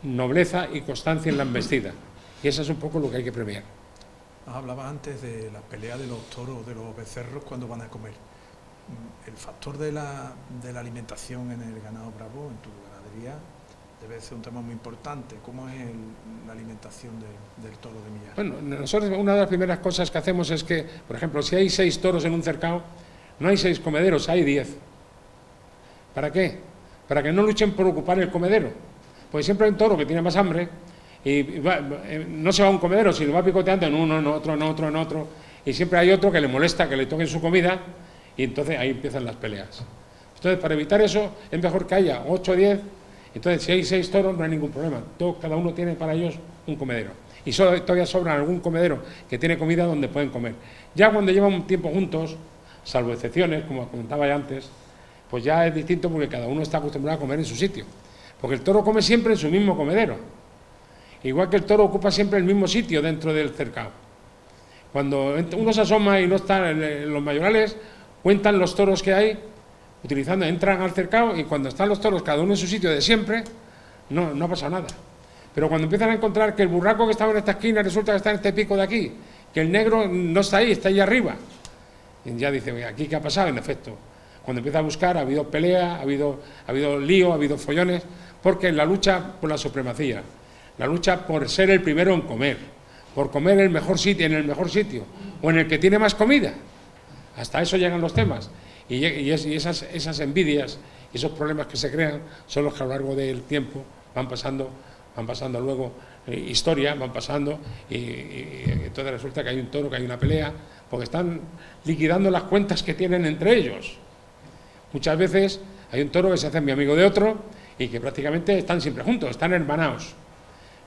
nobleza y constancia en la embestida. Y eso es un poco lo que hay que premiar. Hablaba antes de la pelea de los toros, de los becerros cuando van a comer. El factor de la alimentación en el ganado bravo, en tu ganadería, debe ser un tema muy importante. ¿Cómo es la alimentación del toro de millar? Bueno, nosotros una de las primeras cosas que hacemos es que, por ejemplo, si hay 6 toros en un cercado, no hay 6 comederos, hay 10. ¿Para qué? Para que no luchen por ocupar el comedero. Porque siempre hay un toro que tiene más hambre y no se va a un comedero, sino va picoteando en uno, en otro, en otro, en otro. Y siempre hay otro que le molesta que le toquen su comida y entonces ahí empiezan las peleas. Entonces, para evitar eso, es mejor que haya 8 o 10. Entonces, si hay 6 toros, no hay ningún problema. Cada uno tiene para ellos un comedero. Y todavía sobran algún comedero que tiene comida donde pueden comer. Ya cuando llevan un tiempo juntos, salvo excepciones, como comentaba ya antes, pues ya es distinto porque cada uno está acostumbrado a comer en su sitio. Porque el toro come siempre en su mismo comedero. Igual que el toro ocupa siempre el mismo sitio dentro del cercado. Cuando uno se asoma y no está en los mayorales, cuentan los toros que hay, entran al cercado y cuando están los toros cada uno en su sitio de siempre, no ha pasado nada. Pero cuando empiezan a encontrar que el burraco que estaba en esta esquina resulta que está en este pico de aquí, que el negro no está ahí arriba, y ya dice, ¿aquí qué ha pasado? En efecto, cuando empieza a buscar ha habido pelea, ha habido lío, ha habido follones, porque la lucha por la supremacía, la lucha por ser el primero en comer, por comer en el mejor sitio, o en el que tiene más comida, hasta eso llegan los temas. Y esas envidias y esos problemas que se crean son los que a lo largo del tiempo van pasando luego historia, van pasando y entonces resulta que hay un toro, que hay una pelea, porque están liquidando las cuentas que tienen entre ellos. Muchas veces hay un toro que se hace mi amigo de otro y que prácticamente están siempre juntos, están hermanados.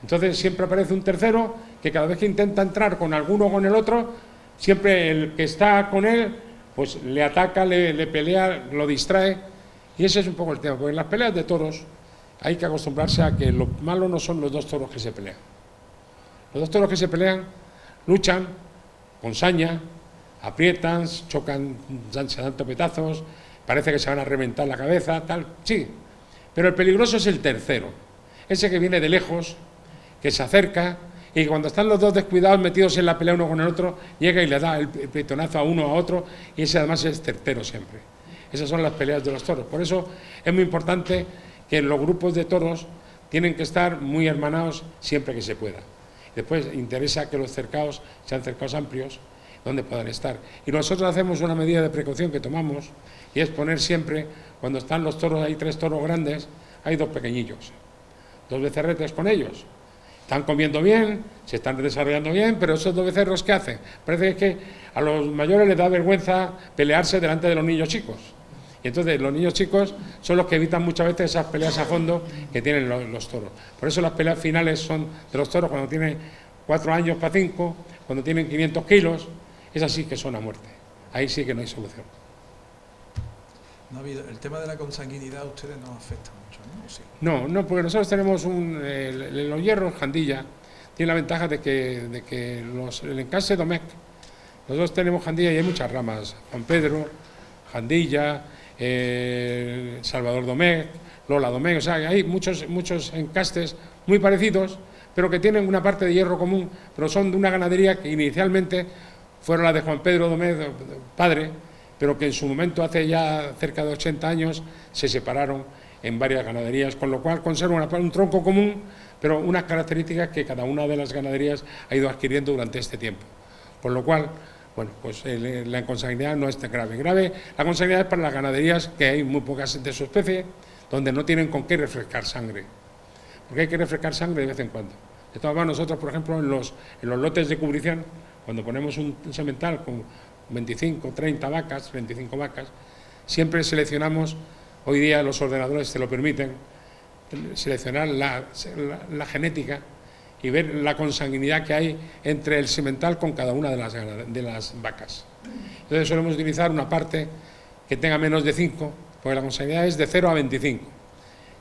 Entonces siempre aparece un tercero que cada vez que intenta entrar con alguno o con el otro, siempre el que está con él pues le ataca, le pelea, lo distrae, y ese es un poco el tema, porque en las peleas de toros hay que acostumbrarse a que lo malo no son los 2 toros que se pelean. Los 2 toros que se pelean luchan con saña, aprietan, chocan, se dan topetazos, parece que se van a reventar la cabeza, tal, sí, pero el peligroso es el tercero, ese que viene de lejos, que se acerca, y cuando están los 2 descuidados metidos en la pelea uno con el otro, llega y le da el pitonazo a uno a otro, y ese además es certero siempre. Esas son las peleas de los toros. Por eso es muy importante que los grupos de toros tienen que estar muy hermanados siempre que se pueda. Después interesa que los cercados sean cercados amplios, donde puedan estar. Y nosotros hacemos una medida de precaución que tomamos, y es poner siempre, cuando están los toros, hay 3 toros grandes, hay 2 pequeñillos, 2 becerretes con ellos. Están comiendo bien, se están desarrollando bien, pero esos 2 becerros, ¿qué hacen? Parece que a los mayores les da vergüenza pelearse delante de los niños chicos. Y entonces los niños chicos son los que evitan muchas veces esas peleas a fondo que tienen los toros. Por eso las peleas finales son de los toros cuando tienen 4 años para 5, cuando tienen 500 kilos, esas sí que son a muerte. Ahí sí que no hay solución. No ha habido, el tema de la consanguinidad a ustedes no afecta mucho, ¿no? ¿O sí? No, porque nosotros tenemos los hierros Jandilla, tiene la ventaja de que el encase Domecq, nosotros tenemos Jandilla y hay muchas ramas, Juan Pedro, Jandilla, Salvador Domecq, Lola Domecq, o sea, hay muchos encastes muy parecidos, pero que tienen una parte de hierro común, pero son de una ganadería que inicialmente fueron la de Juan Pedro Domecq, padre, pero que en su momento, hace ya cerca de 80 años, se separaron en varias ganaderías, con lo cual conservan un tronco común, pero unas características que cada una de las ganaderías ha ido adquiriendo durante este tiempo. Por lo cual, Bueno, pues la consanguinidad no es tan grave. La consanguinidad es para las ganaderías, que hay muy pocas de su especie, donde no tienen con qué refrescar sangre. Porque hay que refrescar sangre de vez en cuando. De todas maneras, nosotros, por ejemplo, en los lotes de cubrición, cuando ponemos un semental con 25, 30 vacas, 25 vacas, siempre seleccionamos, hoy día los ordenadores te lo permiten, seleccionar la genética y ver la consanguinidad que hay entre el semental con cada una de las vacas. Entonces solemos utilizar una parte que tenga menos de 5, porque la consanguinidad es de 0 a 25,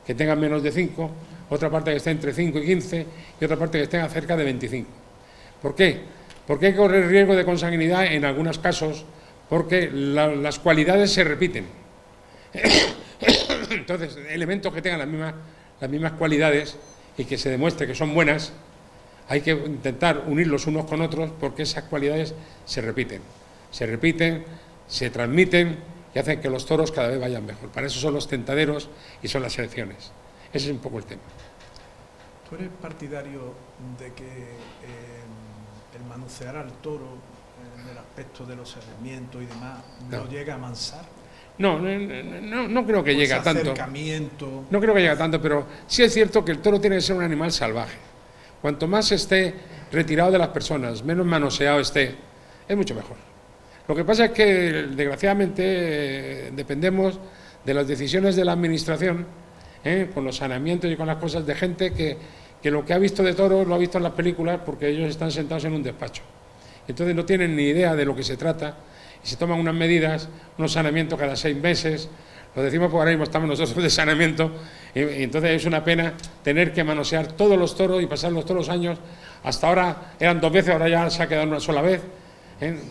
que tenga menos de 5, otra parte que esté entre 5 y 15 y otra parte que esté cerca de 25. ¿Por qué? Porque hay que correr riesgo de consanguinidad en algunos casos, porque las cualidades se repiten. Entonces, elementos que tengan las mismas cualidades y que se demuestre que son buenas, hay que intentar unirlos unos con otros porque esas cualidades se repiten, se transmiten y hacen que los toros cada vez vayan mejor. Para eso son los tentaderos y son las selecciones. Ese es un poco el tema. ¿Tú eres partidario de que el manosear al toro en el aspecto de los herramientos y demás lo llega a mansar? No creo que llegue a tanto. No creo que llegue a tanto, pero sí es cierto que el toro tiene que ser un animal salvaje. Cuanto más esté retirado de las personas, menos manoseado esté, es mucho mejor. Lo que pasa es que, desgraciadamente, dependemos de las decisiones de la administración, con los saneamientos y con las cosas de gente que lo que ha visto de toros lo ha visto en las películas porque ellos están sentados en un despacho. Entonces no tienen ni idea de lo que se trata y se toman unas medidas, unos saneamientos cada 6 meses. Lo decimos porque ahora mismo estamos nosotros de saneamiento y entonces es una pena tener que manosear todos los toros y pasarlos todos los años. Hasta ahora eran 2 veces, ahora ya se ha quedado una sola vez,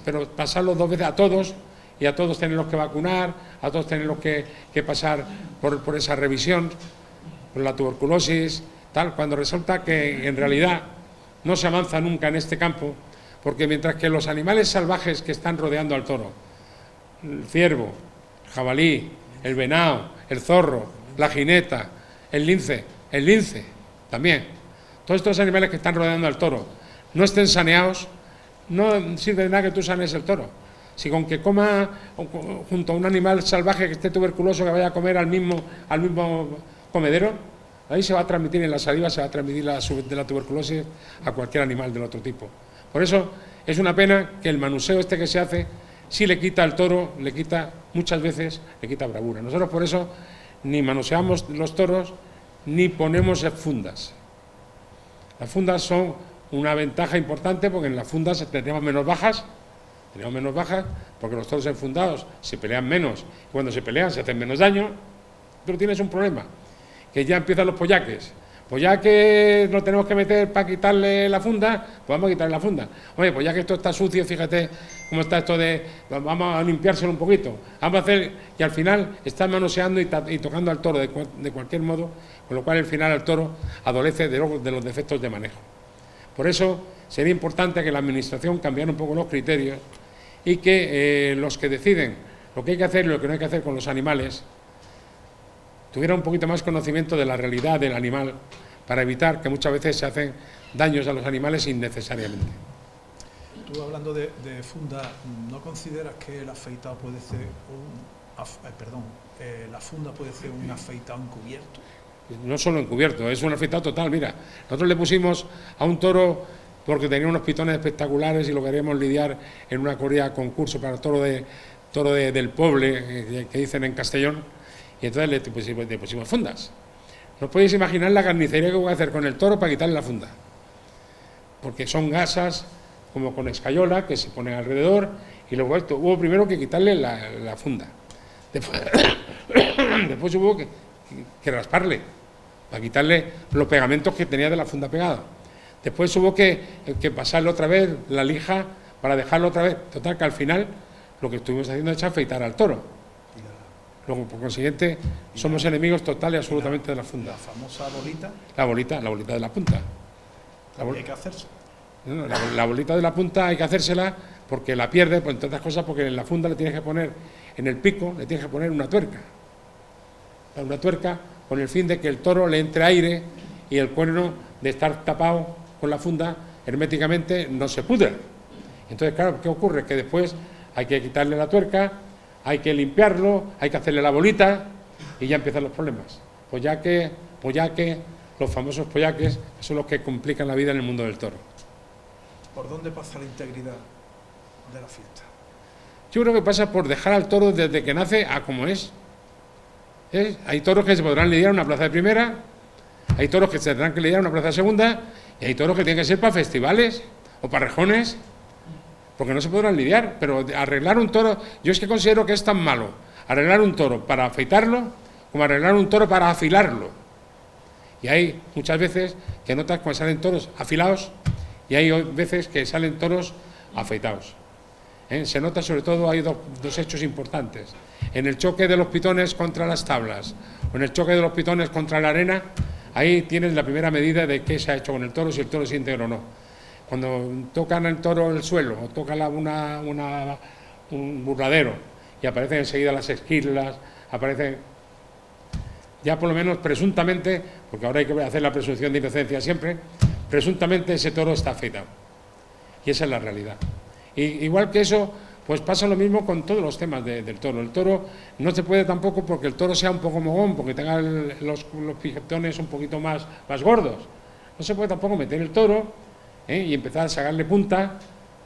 pero pasarlos 2 veces a todos y a todos tenerlos que vacunar, a todos tenerlos que pasar por esa revisión, por la tuberculosis, tal, cuando resulta que en realidad no se avanza nunca en este campo, porque mientras que los animales salvajes que están rodeando al toro, el ciervo, el jabalí, el venado, el zorro, la jineta, el lince también, todos estos animales que están rodeando al toro no estén saneados, no sirve de nada que tú sanes el toro. Si con que coma junto a un animal salvaje que esté tuberculoso, que vaya a comer al mismo comedero, ahí se va a transmitir en la saliva, se va a transmitir de la tuberculosis a cualquier animal del otro tipo. Por eso es una pena que el manuseo este que se hace, sí le quita al toro, muchas veces le quita bravura. Nosotros por eso ni manoseamos los toros, ni ponemos fundas. Las fundas son una ventaja importante porque en las fundas tenemos menos bajas porque los toros enfundados se pelean menos, y cuando se pelean se hacen menos daño, pero tienes un problema, que ya empiezan los pollaques. Pues ya que nos tenemos que meter para quitarle la funda, pues vamos a quitarle la funda. Oye, pues ya que esto está sucio, fíjate cómo está esto vamos a limpiárselo un poquito. Vamos a hacer, y al final está manoseando y tocando al toro de cualquier modo, con lo cual al final el toro adolece de los defectos de manejo. Por eso sería importante que la administración cambiara un poco los criterios y que los que deciden lo que hay que hacer y lo que no hay que hacer con los animales tuviera un poquito más conocimiento de la realidad del animal para evitar que muchas veces se hacen daños a los animales innecesariamente. Tú, hablando de funda, ¿no consideras que el afeitado puede ser la funda puede ser un afeitado encubierto? No solo encubierto, es un afeitado total. Mira, nosotros le pusimos a un toro porque tenía unos pitones espectaculares y lo queríamos lidiar en una corrida concurso para el toro del Poble, que dicen en Castellón, y entonces le pusimos fundas. No podéis imaginar la carnicería que voy a hacer con el toro para quitarle la funda, porque son gasas como con escayola que se ponen alrededor, y luego hubo primero que quitarle la funda, después hubo que rasparle para quitarle los pegamentos que tenía de la funda pegada, después hubo que pasarle otra vez la lija para dejarlo otra vez. Total, que al final lo que estuvimos haciendo es afeitar al toro. Luego, por consiguiente, somos enemigos total y absolutamente de la funda. ¿La famosa bolita? La bolita de la punta. Hay que hacerse. No, la bolita de la punta hay que hacérsela porque la pierde, pues, entre otras cosas, porque en la funda le tienes que poner, en el pico, le tienes que poner una tuerca. Una tuerca con el fin de que el toro le entre aire y el cuerno, de estar tapado con la funda herméticamente, no se pudra. Entonces, claro, ¿qué ocurre? Que después hay que quitarle la tuerca, hay que limpiarlo, hay que hacerle la bolita y ya empiezan los problemas. Pollaque, los famosos pollaques, son los que complican la vida en el mundo del toro. ¿Por dónde pasa la integridad de la fiesta? Yo creo que pasa por dejar al toro desde que nace a como es. Hay toros que se podrán lidiar en una plaza de primera, hay toros que se tendrán que lidiar en una plaza de segunda, y hay toros que tienen que ser para festivales o para rejones, porque no se podrán lidiar. Pero arreglar un toro, yo es que considero que es tan malo arreglar un toro para afeitarlo como arreglar un toro para afilarlo. Y hay muchas veces que notas cuando salen toros afilados y hay veces que salen toros afeitados. Se nota sobre todo, hay dos hechos importantes. En el choque de los pitones contra las tablas o en el choque de los pitones contra la arena, ahí tienes la primera medida de qué se ha hecho con el toro, si el toro es íntegro o no. Cuando tocan el toro el suelo o toca un burladero y aparecen enseguida las esquirlas, aparecen ya por lo menos presuntamente, porque ahora hay que hacer la presunción de inocencia siempre, presuntamente ese toro está afeitado. Y esa es la realidad. Y igual que eso, pues pasa lo mismo con todos los temas del toro. El toro no se puede tampoco porque el toro sea un poco mogón, porque tenga los pitones un poquito más gordos. No se puede tampoco meter el toro y empezar a sacarle punta,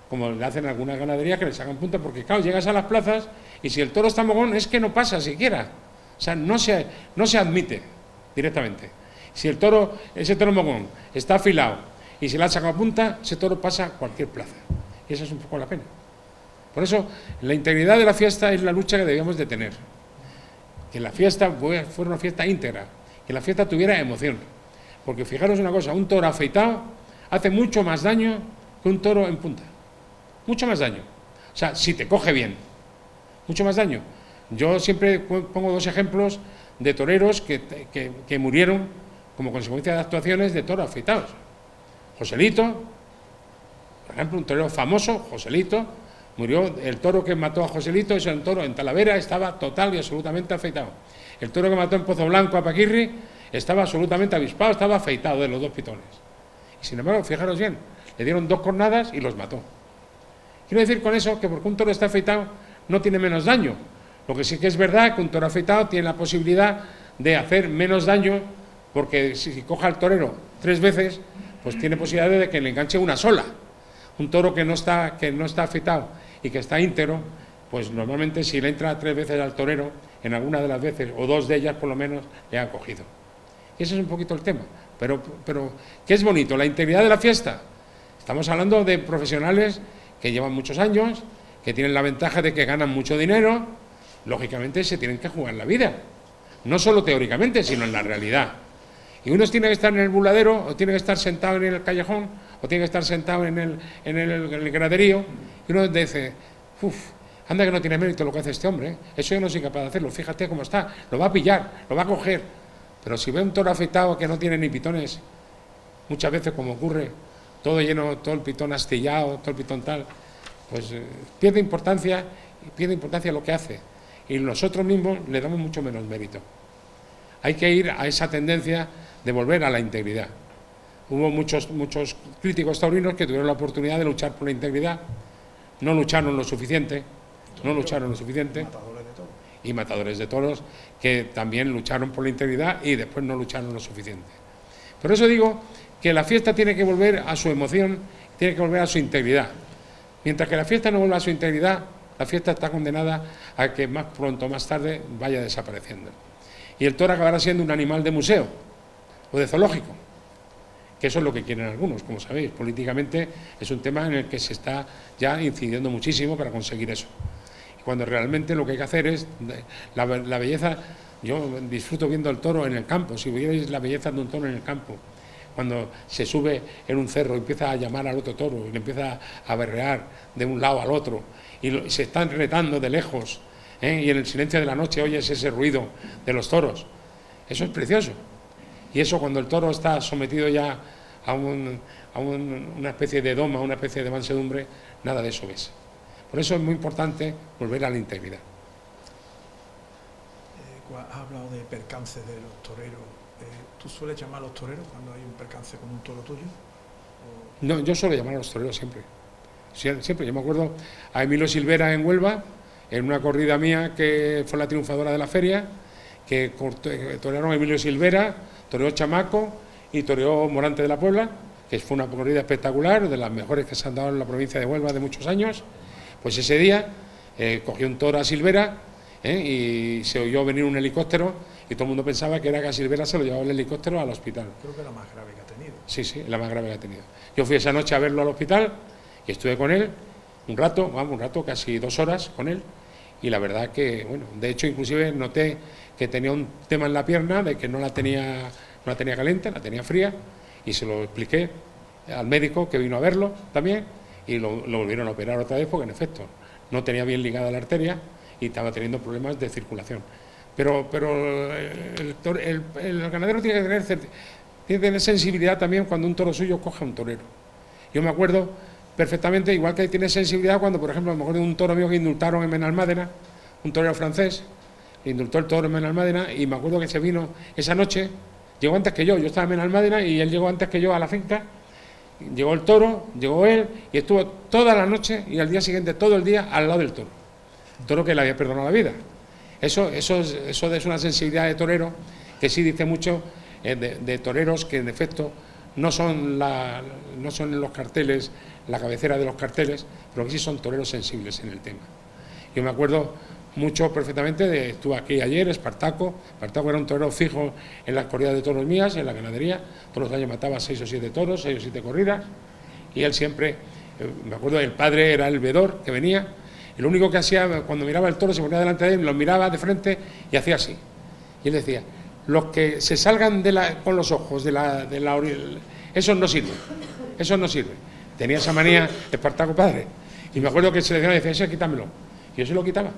como le hacen algunas ganaderías que le sacan punta, porque claro, llegas a las plazas y si el toro está mogón es que no pasa siquiera. O sea, no se admite directamente. Si ese toro mogón está afilado y se le ha sacado punta, ese toro pasa a cualquier plaza. Y esa es un poco la pena. Por eso, la integridad de la fiesta es la lucha que debíamos de tener. Que la fiesta fuera una fiesta íntegra, que la fiesta tuviera emoción. Porque fijaros una cosa, un toro afeitado hace mucho más daño que un toro en punta. Mucho más daño. O sea, si te coge bien, mucho más daño. Yo siempre pongo dos ejemplos de toreros que murieron como consecuencia de actuaciones de toros afeitados. Joselito, por ejemplo, un torero famoso, Joselito, murió. El toro que mató a Joselito es un toro en Talavera, estaba total y absolutamente afeitado. El toro que mató en Pozo Blanco a Paquirri estaba absolutamente avispado, estaba afeitado de los dos pitones. Y sin embargo, fijaros bien, le dieron 2 cornadas y los mató. Quiero decir con eso que porque un toro está afeitado no tiene menos daño. Lo que sí que es verdad que un toro afeitado tiene la posibilidad de hacer menos daño, porque si coja al torero 3 veces, pues tiene posibilidad de que le enganche una sola. Un toro que no está afeitado y que está íntegro, pues normalmente si le entra 3 veces al torero, en alguna de las veces, o 2 de ellas por lo menos, le han cogido. Y ese es un poquito el tema. Pero ¿qué es bonito? La integridad de la fiesta. Estamos hablando de profesionales que llevan muchos años, que tienen la ventaja de que ganan mucho dinero, lógicamente se tienen que jugar la vida. No solo teóricamente, sino en la realidad. Y unos tienen que estar en el burladero, o tienen que estar sentado en el callejón, o tienen que estar sentado en el graderío, y uno dice, anda que no tiene mérito lo que hace este hombre, ¿eh? Eso yo no soy capaz de hacerlo, fíjate cómo está, lo va a pillar, lo va a coger. Pero si ve un toro afeitado que no tiene ni pitones, muchas veces como ocurre, todo lleno, todo el pitón astillado, todo el pitón tal, pues pierde importancia lo que hace. Y nosotros mismos le damos mucho menos mérito. Hay que ir a esa tendencia de volver a la integridad. Hubo muchos críticos taurinos que tuvieron la oportunidad de luchar por la integridad, no lucharon lo suficiente, y matadores de toros que también lucharon por la integridad y después no lucharon lo suficiente. Por eso digo que la fiesta tiene que volver a su emoción, tiene que volver a su integridad. Mientras que la fiesta no vuelva a su integridad, la fiesta está condenada a que más pronto o más tarde vaya desapareciendo. Y el toro acabará siendo un animal de museo o de zoológico, que eso es lo que quieren algunos, como sabéis. Políticamente es un tema en el que se está ya incidiendo muchísimo para conseguir eso. Y cuando realmente lo que hay que hacer es la belleza. Yo disfruto viendo el toro en el campo. Si vierais la belleza de un toro en el campo, cuando se sube en un cerro y empieza a llamar al otro toro y le empieza a berrear de un lado al otro y se están retando de lejos, y en el silencio de la noche oyes ese ruido de los toros, eso es precioso. Y eso, cuando el toro está sometido ya a una especie de doma, a una especie de mansedumbre, nada de eso ves. Por eso es muy importante volver a la integridad. Has hablado de percances de los toreros. ¿Tú sueles llamar a los toreros cuando hay un percance con un toro tuyo? No, yo suelo llamar a los toreros siempre. Siempre, yo me acuerdo a Emilio Silvera en Huelva, en una corrida mía que fue la triunfadora de la feria, que torearon a Emilio Silvera, toreó Chamaco y toreó Morante de la Puebla, que fue una corrida espectacular, de las mejores que se han dado en la provincia de Huelva de muchos años. Pues ese día cogió un toro a Silvera y se oyó venir un helicóptero y todo el mundo pensaba que era que a Silvera se lo llevaba el helicóptero al hospital. Creo que es la más grave que ha tenido. Sí, la más grave que ha tenido. Yo fui esa noche a verlo al hospital y estuve con él un rato, casi 2 horas con él, y la verdad que, bueno, de hecho inclusive noté que tenía un tema en la pierna, de que no la tenía caliente, la tenía fría, y se lo expliqué al médico que vino a verlo también, y lo volvieron a operar otra vez porque en efecto no tenía bien ligada la arteria y estaba teniendo problemas de circulación. Pero el ganadero tiene que tener sensibilidad también cuando un toro suyo coja a un torero. Yo me acuerdo perfectamente, igual que tiene sensibilidad cuando, por ejemplo, a lo mejor de un toro mío que indultaron en Benalmádena, un torero francés, indultó el toro en Benalmádena, y me acuerdo que se vino esa noche, llegó antes que yo estaba en Benalmádena y él llegó antes que yo a la finca, llegó el toro, llegó él y estuvo toda la noche y al día siguiente todo el día al lado del toro, el toro que le había perdonado la vida. Eso es una sensibilidad de torero que sí dice mucho de toreros que en efecto no son en los carteles, la cabecera de los carteles, pero que sí son toreros sensibles en el tema. Yo me acuerdo mucho perfectamente estuve aquí ayer, Espartaco era un torero fijo en las corridas de toros mías, en la ganadería, todos los años mataba 6 o 7 toros, 6 o 7 corridas, y él siempre, me acuerdo, el padre era el vedor que venía, y lo único que hacía cuando miraba el toro se ponía delante de él, lo miraba de frente y hacía así, y él decía: los que se salgan con los ojos de la orilla, eso no sirve. Tenía esa manía Espartaco padre, y me acuerdo que se le decía, ese quítamelo, y yo se lo quitaba.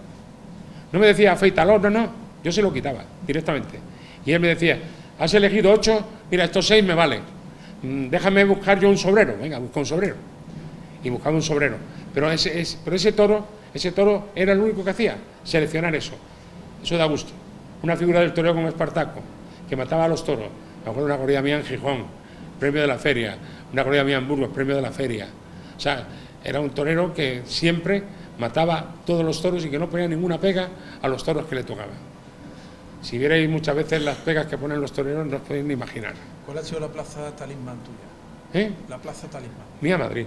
No me decía afeítalo, no, yo se lo quitaba directamente. Y él me decía: has elegido 8, mira, estos 6 me valen, déjame buscar yo un sobrero. Venga, busca un sobrero. Y buscaba un sobrero. Pero ese toro era el único que hacía, seleccionar eso. Eso da gusto. Una figura del torero como Espartaco, que mataba a los toros. Me acuerdo de una corrida mía en Gijón, premio de la feria, una corrida mía en Burgos, premio de la feria. O sea, era un torero que siempre mataba todos los toros y que no ponía ninguna pega a los toros que le tocaban. Si vierais muchas veces las pegas que ponen los toreros, no os podéis ni imaginar. ¿Cuál ha sido la plaza talismán tuya? La plaza talismán. Mía, Madrid.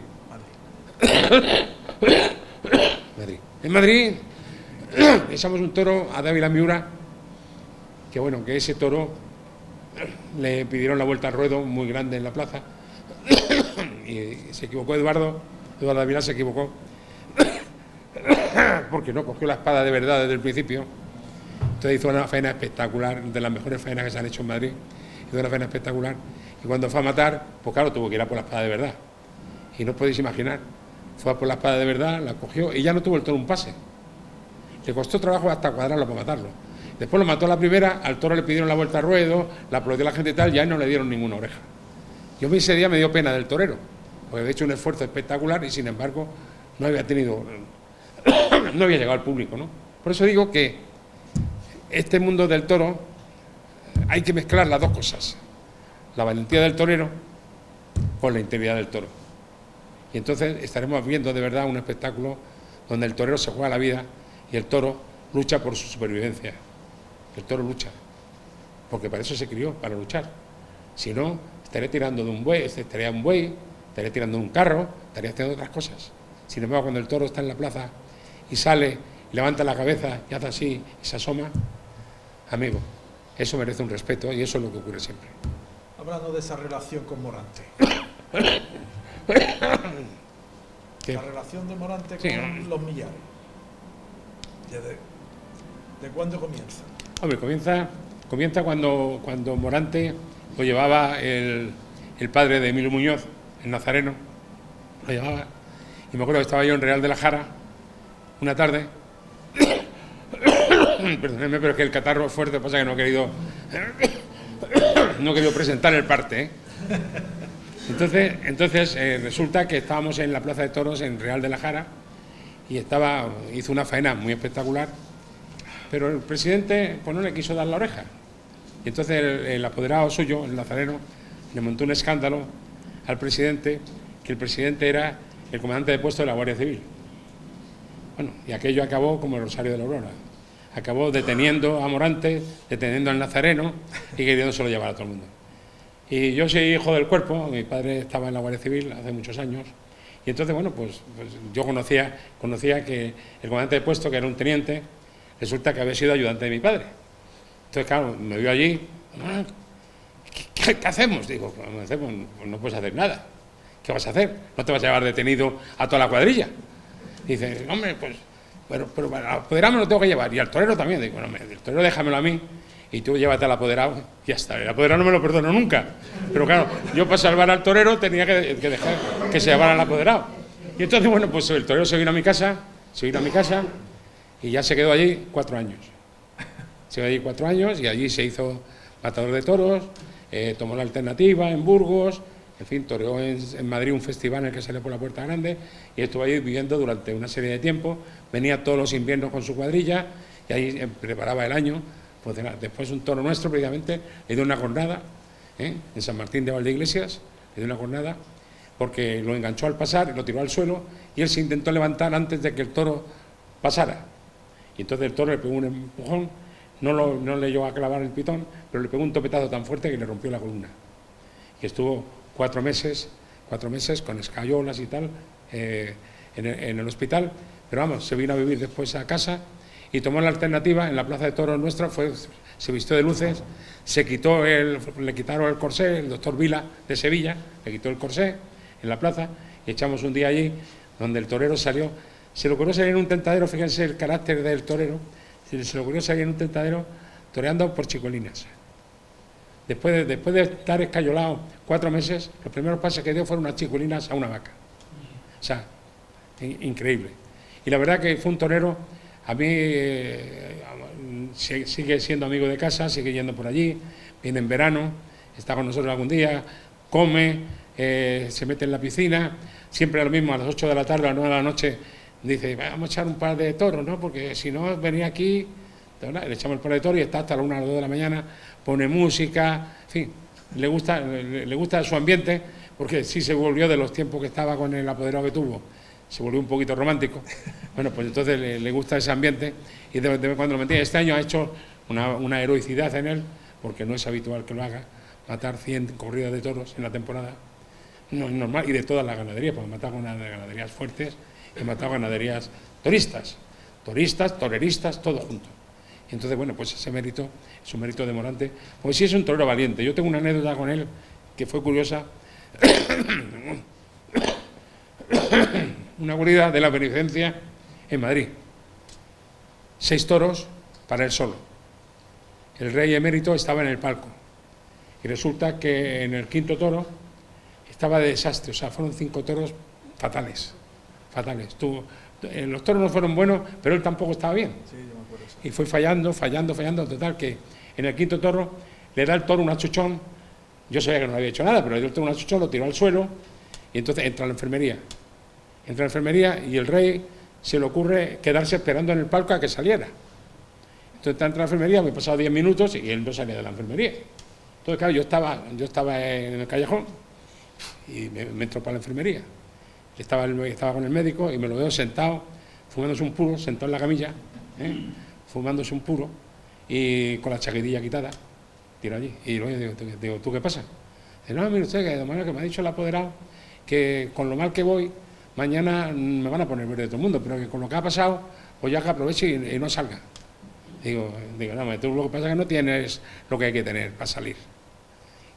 Madrid. En Madrid echamos un toro a Dávila Miura, que bueno, que ese toro le pidieron la vuelta al ruedo muy grande en la plaza y se equivocó Eduardo Dávila se equivocó porque no cogió la espada de verdad desde el principio. Entonces hizo una faena espectacular, de las mejores faenas que se han hecho en Madrid. Hizo una faena espectacular y cuando fue a matar, pues claro, tuvo que ir a por la espada de verdad. Y no os podéis imaginar, fue a por la espada de verdad, la cogió y ya no tuvo el toro un pase. Le costó trabajo hasta cuadrarlo para matarlo. Después lo mató a la primera, al toro le pidieron la vuelta al ruedo, la aplaudió la gente y tal, y a él no le dieron ninguna oreja. Yo ese día me dio pena del torero, porque había hecho un esfuerzo espectacular y sin embargo no había llegado al público, ¿no? Por eso digo que este mundo del toro hay que mezclar las dos cosas, la valentía del torero con la integridad del toro. Y entonces estaremos viendo de verdad un espectáculo donde el torero se juega la vida y el toro lucha por su supervivencia. El toro lucha, porque para eso se crió, para luchar. Si no, estaría tirando de un buey, estaría tirando de un carro, estaría haciendo otras cosas. Sin embargo, cuando el toro está en la plaza y sale, y levanta la cabeza y hace así y se asoma, amigo, eso merece un respeto y eso es lo que ocurre siempre. Hablando de esa relación con Morante. ¿Qué? La relación de Morante con los millares. ¿De cuándo comienza? Hombre, comienza cuando Morante lo llevaba el padre de Emilio Muñoz, el nazareno, lo llevaba, y me acuerdo que estaba yo en Real de la Jara una tarde, perdónenme, pero es que el catarro es fuerte, pasa que no he querido presentar el parte, ¿eh? Entonces resulta que estábamos en la Plaza de Toros en Real de la Jara y hizo una faena muy espectacular, pero el presidente pues no le quiso dar la oreja. Y entonces el apoderado suyo, el nazareno, le montó un escándalo al presidente, que el presidente era el comandante de puesto de la Guardia Civil. Bueno, y aquello acabó como el Rosario de la Aurora. Acabó deteniendo a Morante, deteniendo al Nazareno y queriéndoselo llevar a todo el mundo. Y yo soy hijo del cuerpo, mi padre estaba en la Guardia Civil hace muchos años, y entonces, bueno, pues yo conocía que el comandante de puesto, que era un teniente, resulta que había sido ayudante de mi padre. Entonces, claro, me vio allí, ¿qué hacemos? Digo, pues no puedes hacer nada. ¿Qué vas a hacer? No te vas a llevar detenido a toda la cuadrilla. Dice, hombre, pues, pero al apoderado me lo tengo que llevar, y al torero también. Digo, no, el torero déjamelo a mí, y tú llévate al apoderado, y ya está. El apoderado no me lo perdono nunca. Pero claro, yo para salvar al torero tenía que dejar que se llevara al apoderado. Y entonces, bueno, pues el torero se vino a mi casa, y ya se quedó allí 4 años. Se quedó allí 4 años, y allí se hizo matador de toros, tomó la alternativa en Burgos, en fin, toreó en Madrid un festival en el que salió por la Puerta Grande, y estuvo allí viviendo durante una serie de tiempo. Venía todos los inviernos con su cuadrilla, y ahí preparaba el año. Pues después un toro nuestro, precisamente, le dio una jornada, en San Martín de Valdeiglesias, le dio una jornada, porque lo enganchó al pasar, lo tiró al suelo, y él se intentó levantar antes de que el toro pasara. Y entonces el toro le pegó un empujón, no le llegó a clavar el pitón, pero le pegó un topetazo tan fuerte que le rompió la columna. Y estuvo 4 meses con escayolas y tal, en el hospital, pero vamos, se vino a vivir después a casa y tomó la alternativa en la plaza de toros nuestra, se vistió de luces, le quitaron el corsé, el doctor Vila de Sevilla, le quitó el corsé en la plaza, y echamos un día allí, donde el torero salió, se le ocurrió salir en un tentadero, fíjense el carácter del torero, se le ocurrió salir en un tentadero toreando por Chicolinas. Después de estar escayolado 4 meses, los primeros pases que dio fueron unas chicolinas a una vaca. O sea, increíble. Y la verdad que fue un torero, a mí sigue siendo amigo de casa, sigue yendo por allí, viene en verano, está con nosotros algún día, come, se mete en la piscina, siempre lo mismo, a las 8 de la tarde, a las 9 de la noche, dice, vamos a echar un par de toros, ¿no? Porque si no, venía aquí, le echamos el par de toros y está hasta las 1 a las 2 de la mañana, pone música, en fin, le gusta su ambiente, porque sí se volvió de los tiempos que estaba con el apoderado que tuvo, se volvió un poquito romántico. Bueno, pues entonces le gusta ese ambiente, y de vez en cuando lo metía. Este año ha hecho una heroicidad en él, porque no es habitual que lo haga, matar 100 corridas de toros en la temporada, no es normal, y de todas las ganaderías, porque mata con ganaderías fuertes, y mata ganaderías toreristas, toreristas, todo junto. Y entonces, bueno, pues ese mérito es un mérito de Morante, pues sí es un torero valiente. Yo tengo una anécdota con él que fue curiosa. Una corrida de la beneficencia en Madrid. 6 toros para él solo. El rey emérito estaba en el palco. Y resulta que en el 5.º toro estaba de desastre. O sea, fueron 5 toros fatales. Los toros no fueron buenos, pero él tampoco estaba bien. Sí, yo me acuerdo eso. Y fue fallando, total que en el 5.º toro le da el toro un achuchón. Yo sabía que no le había hecho nada, pero le dio el toro un achuchón, lo tiró al suelo, y entonces entra a la enfermería. Y el rey se le ocurre quedarse esperando en el palco a que saliera. Entonces entra a la enfermería, me he pasado 10 minutos y él no salía de la enfermería. Entonces, claro, yo estaba en el callejón y me entró para la enfermería. Estaba con el médico y me lo veo sentado, fumándose un puro, sentado en la camilla, fumándose un puro y con la chaquetilla quitada, tiro allí. Y luego digo, ¿tú qué pasa? Dice, no, mire usted, que me ha dicho el apoderado que con lo mal que voy, mañana me van a poner verde de todo el mundo, pero que con lo que ha pasado, pues ya que aproveche y no salga. Digo, no, tú lo que pasa es que no tienes lo que hay que tener para salir.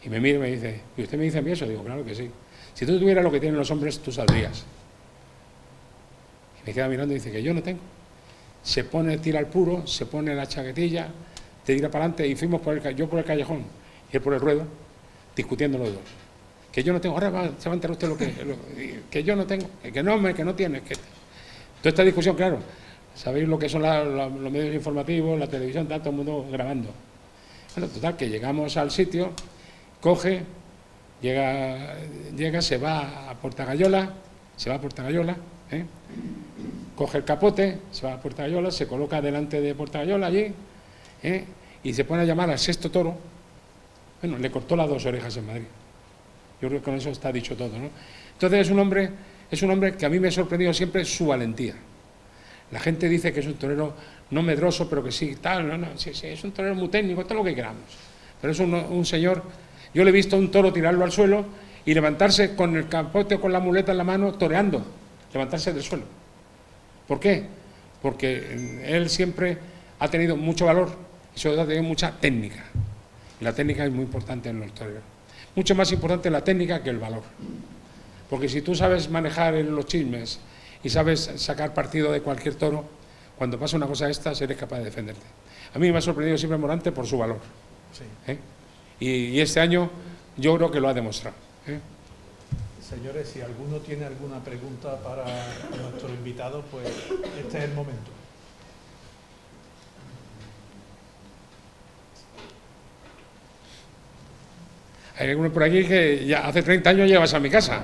Y me mira y me dice, ¿y usted me dice a mí eso? Digo, claro que sí. Si tú tuvieras lo que tienen los hombres, tú saldrías. Y me queda mirando y dice que yo no tengo. Se pone, tira el puro, se pone la chaquetilla, te tira para adelante y fuimos yo por el callejón y él por el ruedo, discutiendo los dos. Que yo no tengo, ahora se va a enterar usted que yo no tengo, que no tiene. Toda esta discusión, claro, sabéis lo que son los medios informativos, la televisión, todo el mundo grabando. Bueno, total, que llegamos al sitio, coge, llega, se va a Portagayola, coge el capote, se va a Portagayola, se coloca delante de Portagayola allí, y se pone a llamar al 6.º toro. Bueno, le cortó las 2 orejas en Madrid. Yo creo que con eso está dicho todo, ¿no? Entonces es un hombre es un hombre que a mí me ha sorprendido siempre su valentía. La gente dice que es un torero no medroso, pero que sí, tal, sí, es un torero muy técnico, todo lo que queramos. Pero es un señor, yo le he visto a un toro tirarlo al suelo y levantarse con el capote o con la muleta en la mano, toreando, levantarse del suelo. ¿Por qué? Porque él siempre ha tenido mucho valor y sobre todo ha tenido mucha técnica. Y la técnica es muy importante en los toreros. Mucho más importante la técnica que el valor. Porque si tú sabes manejar los chismes y sabes sacar partido de cualquier toro, cuando pasa una cosa de estas eres capaz de defenderte. A mí me ha sorprendido siempre Morante por su valor. Sí. Y este año yo creo que lo ha demostrado. Señores, si alguno tiene alguna pregunta para nuestro invitado, pues este es el momento. Hay alguno por aquí que ya hace 30 años llevas a mi casa.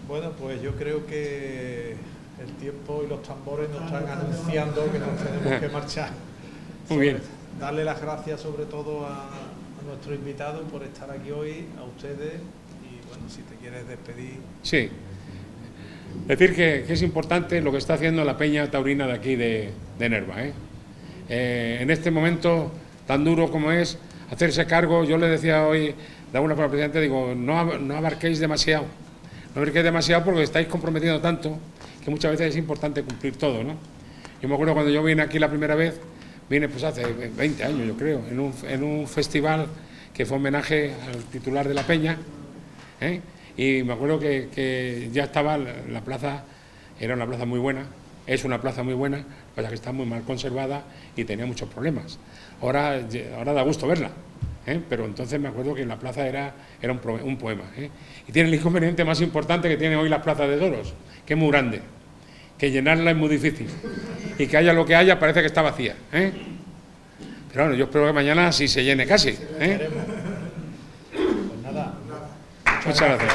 Bueno, pues yo creo que el tiempo y los tambores nos están anunciando que nos tenemos que marchar. Muy bien. Darle las gracias sobre todo a nuestro invitado por estar aquí hoy, a ustedes, y bueno, si te quieres despedir. Sí. Decir que es importante lo que está haciendo la Peña Taurina de aquí de Nerva. En este momento tan duro como es hacerse cargo, yo le decía hoy de alguna forma al presidente, digo, no abarquéis demasiado, no abarquéis demasiado porque estáis comprometiendo tanto que muchas veces es importante cumplir todo, ¿no? Yo me acuerdo cuando yo vine aquí la primera vez, vine pues hace 20 años yo creo, en un festival que fue homenaje al titular de la Peña, y me acuerdo que ya estaba la plaza, era una plaza muy buena, es una plaza muy buena, pasa que está muy mal conservada y tenía muchos problemas. Ahora da gusto verla, pero entonces me acuerdo que la plaza era un poema. Y tiene el inconveniente más importante que tiene hoy las plazas de toros, que es muy grande, que llenarla es muy difícil y que haya lo que haya parece que está vacía. Pero bueno, yo espero que mañana sí se llene casi. Pues nada. Muchas gracias.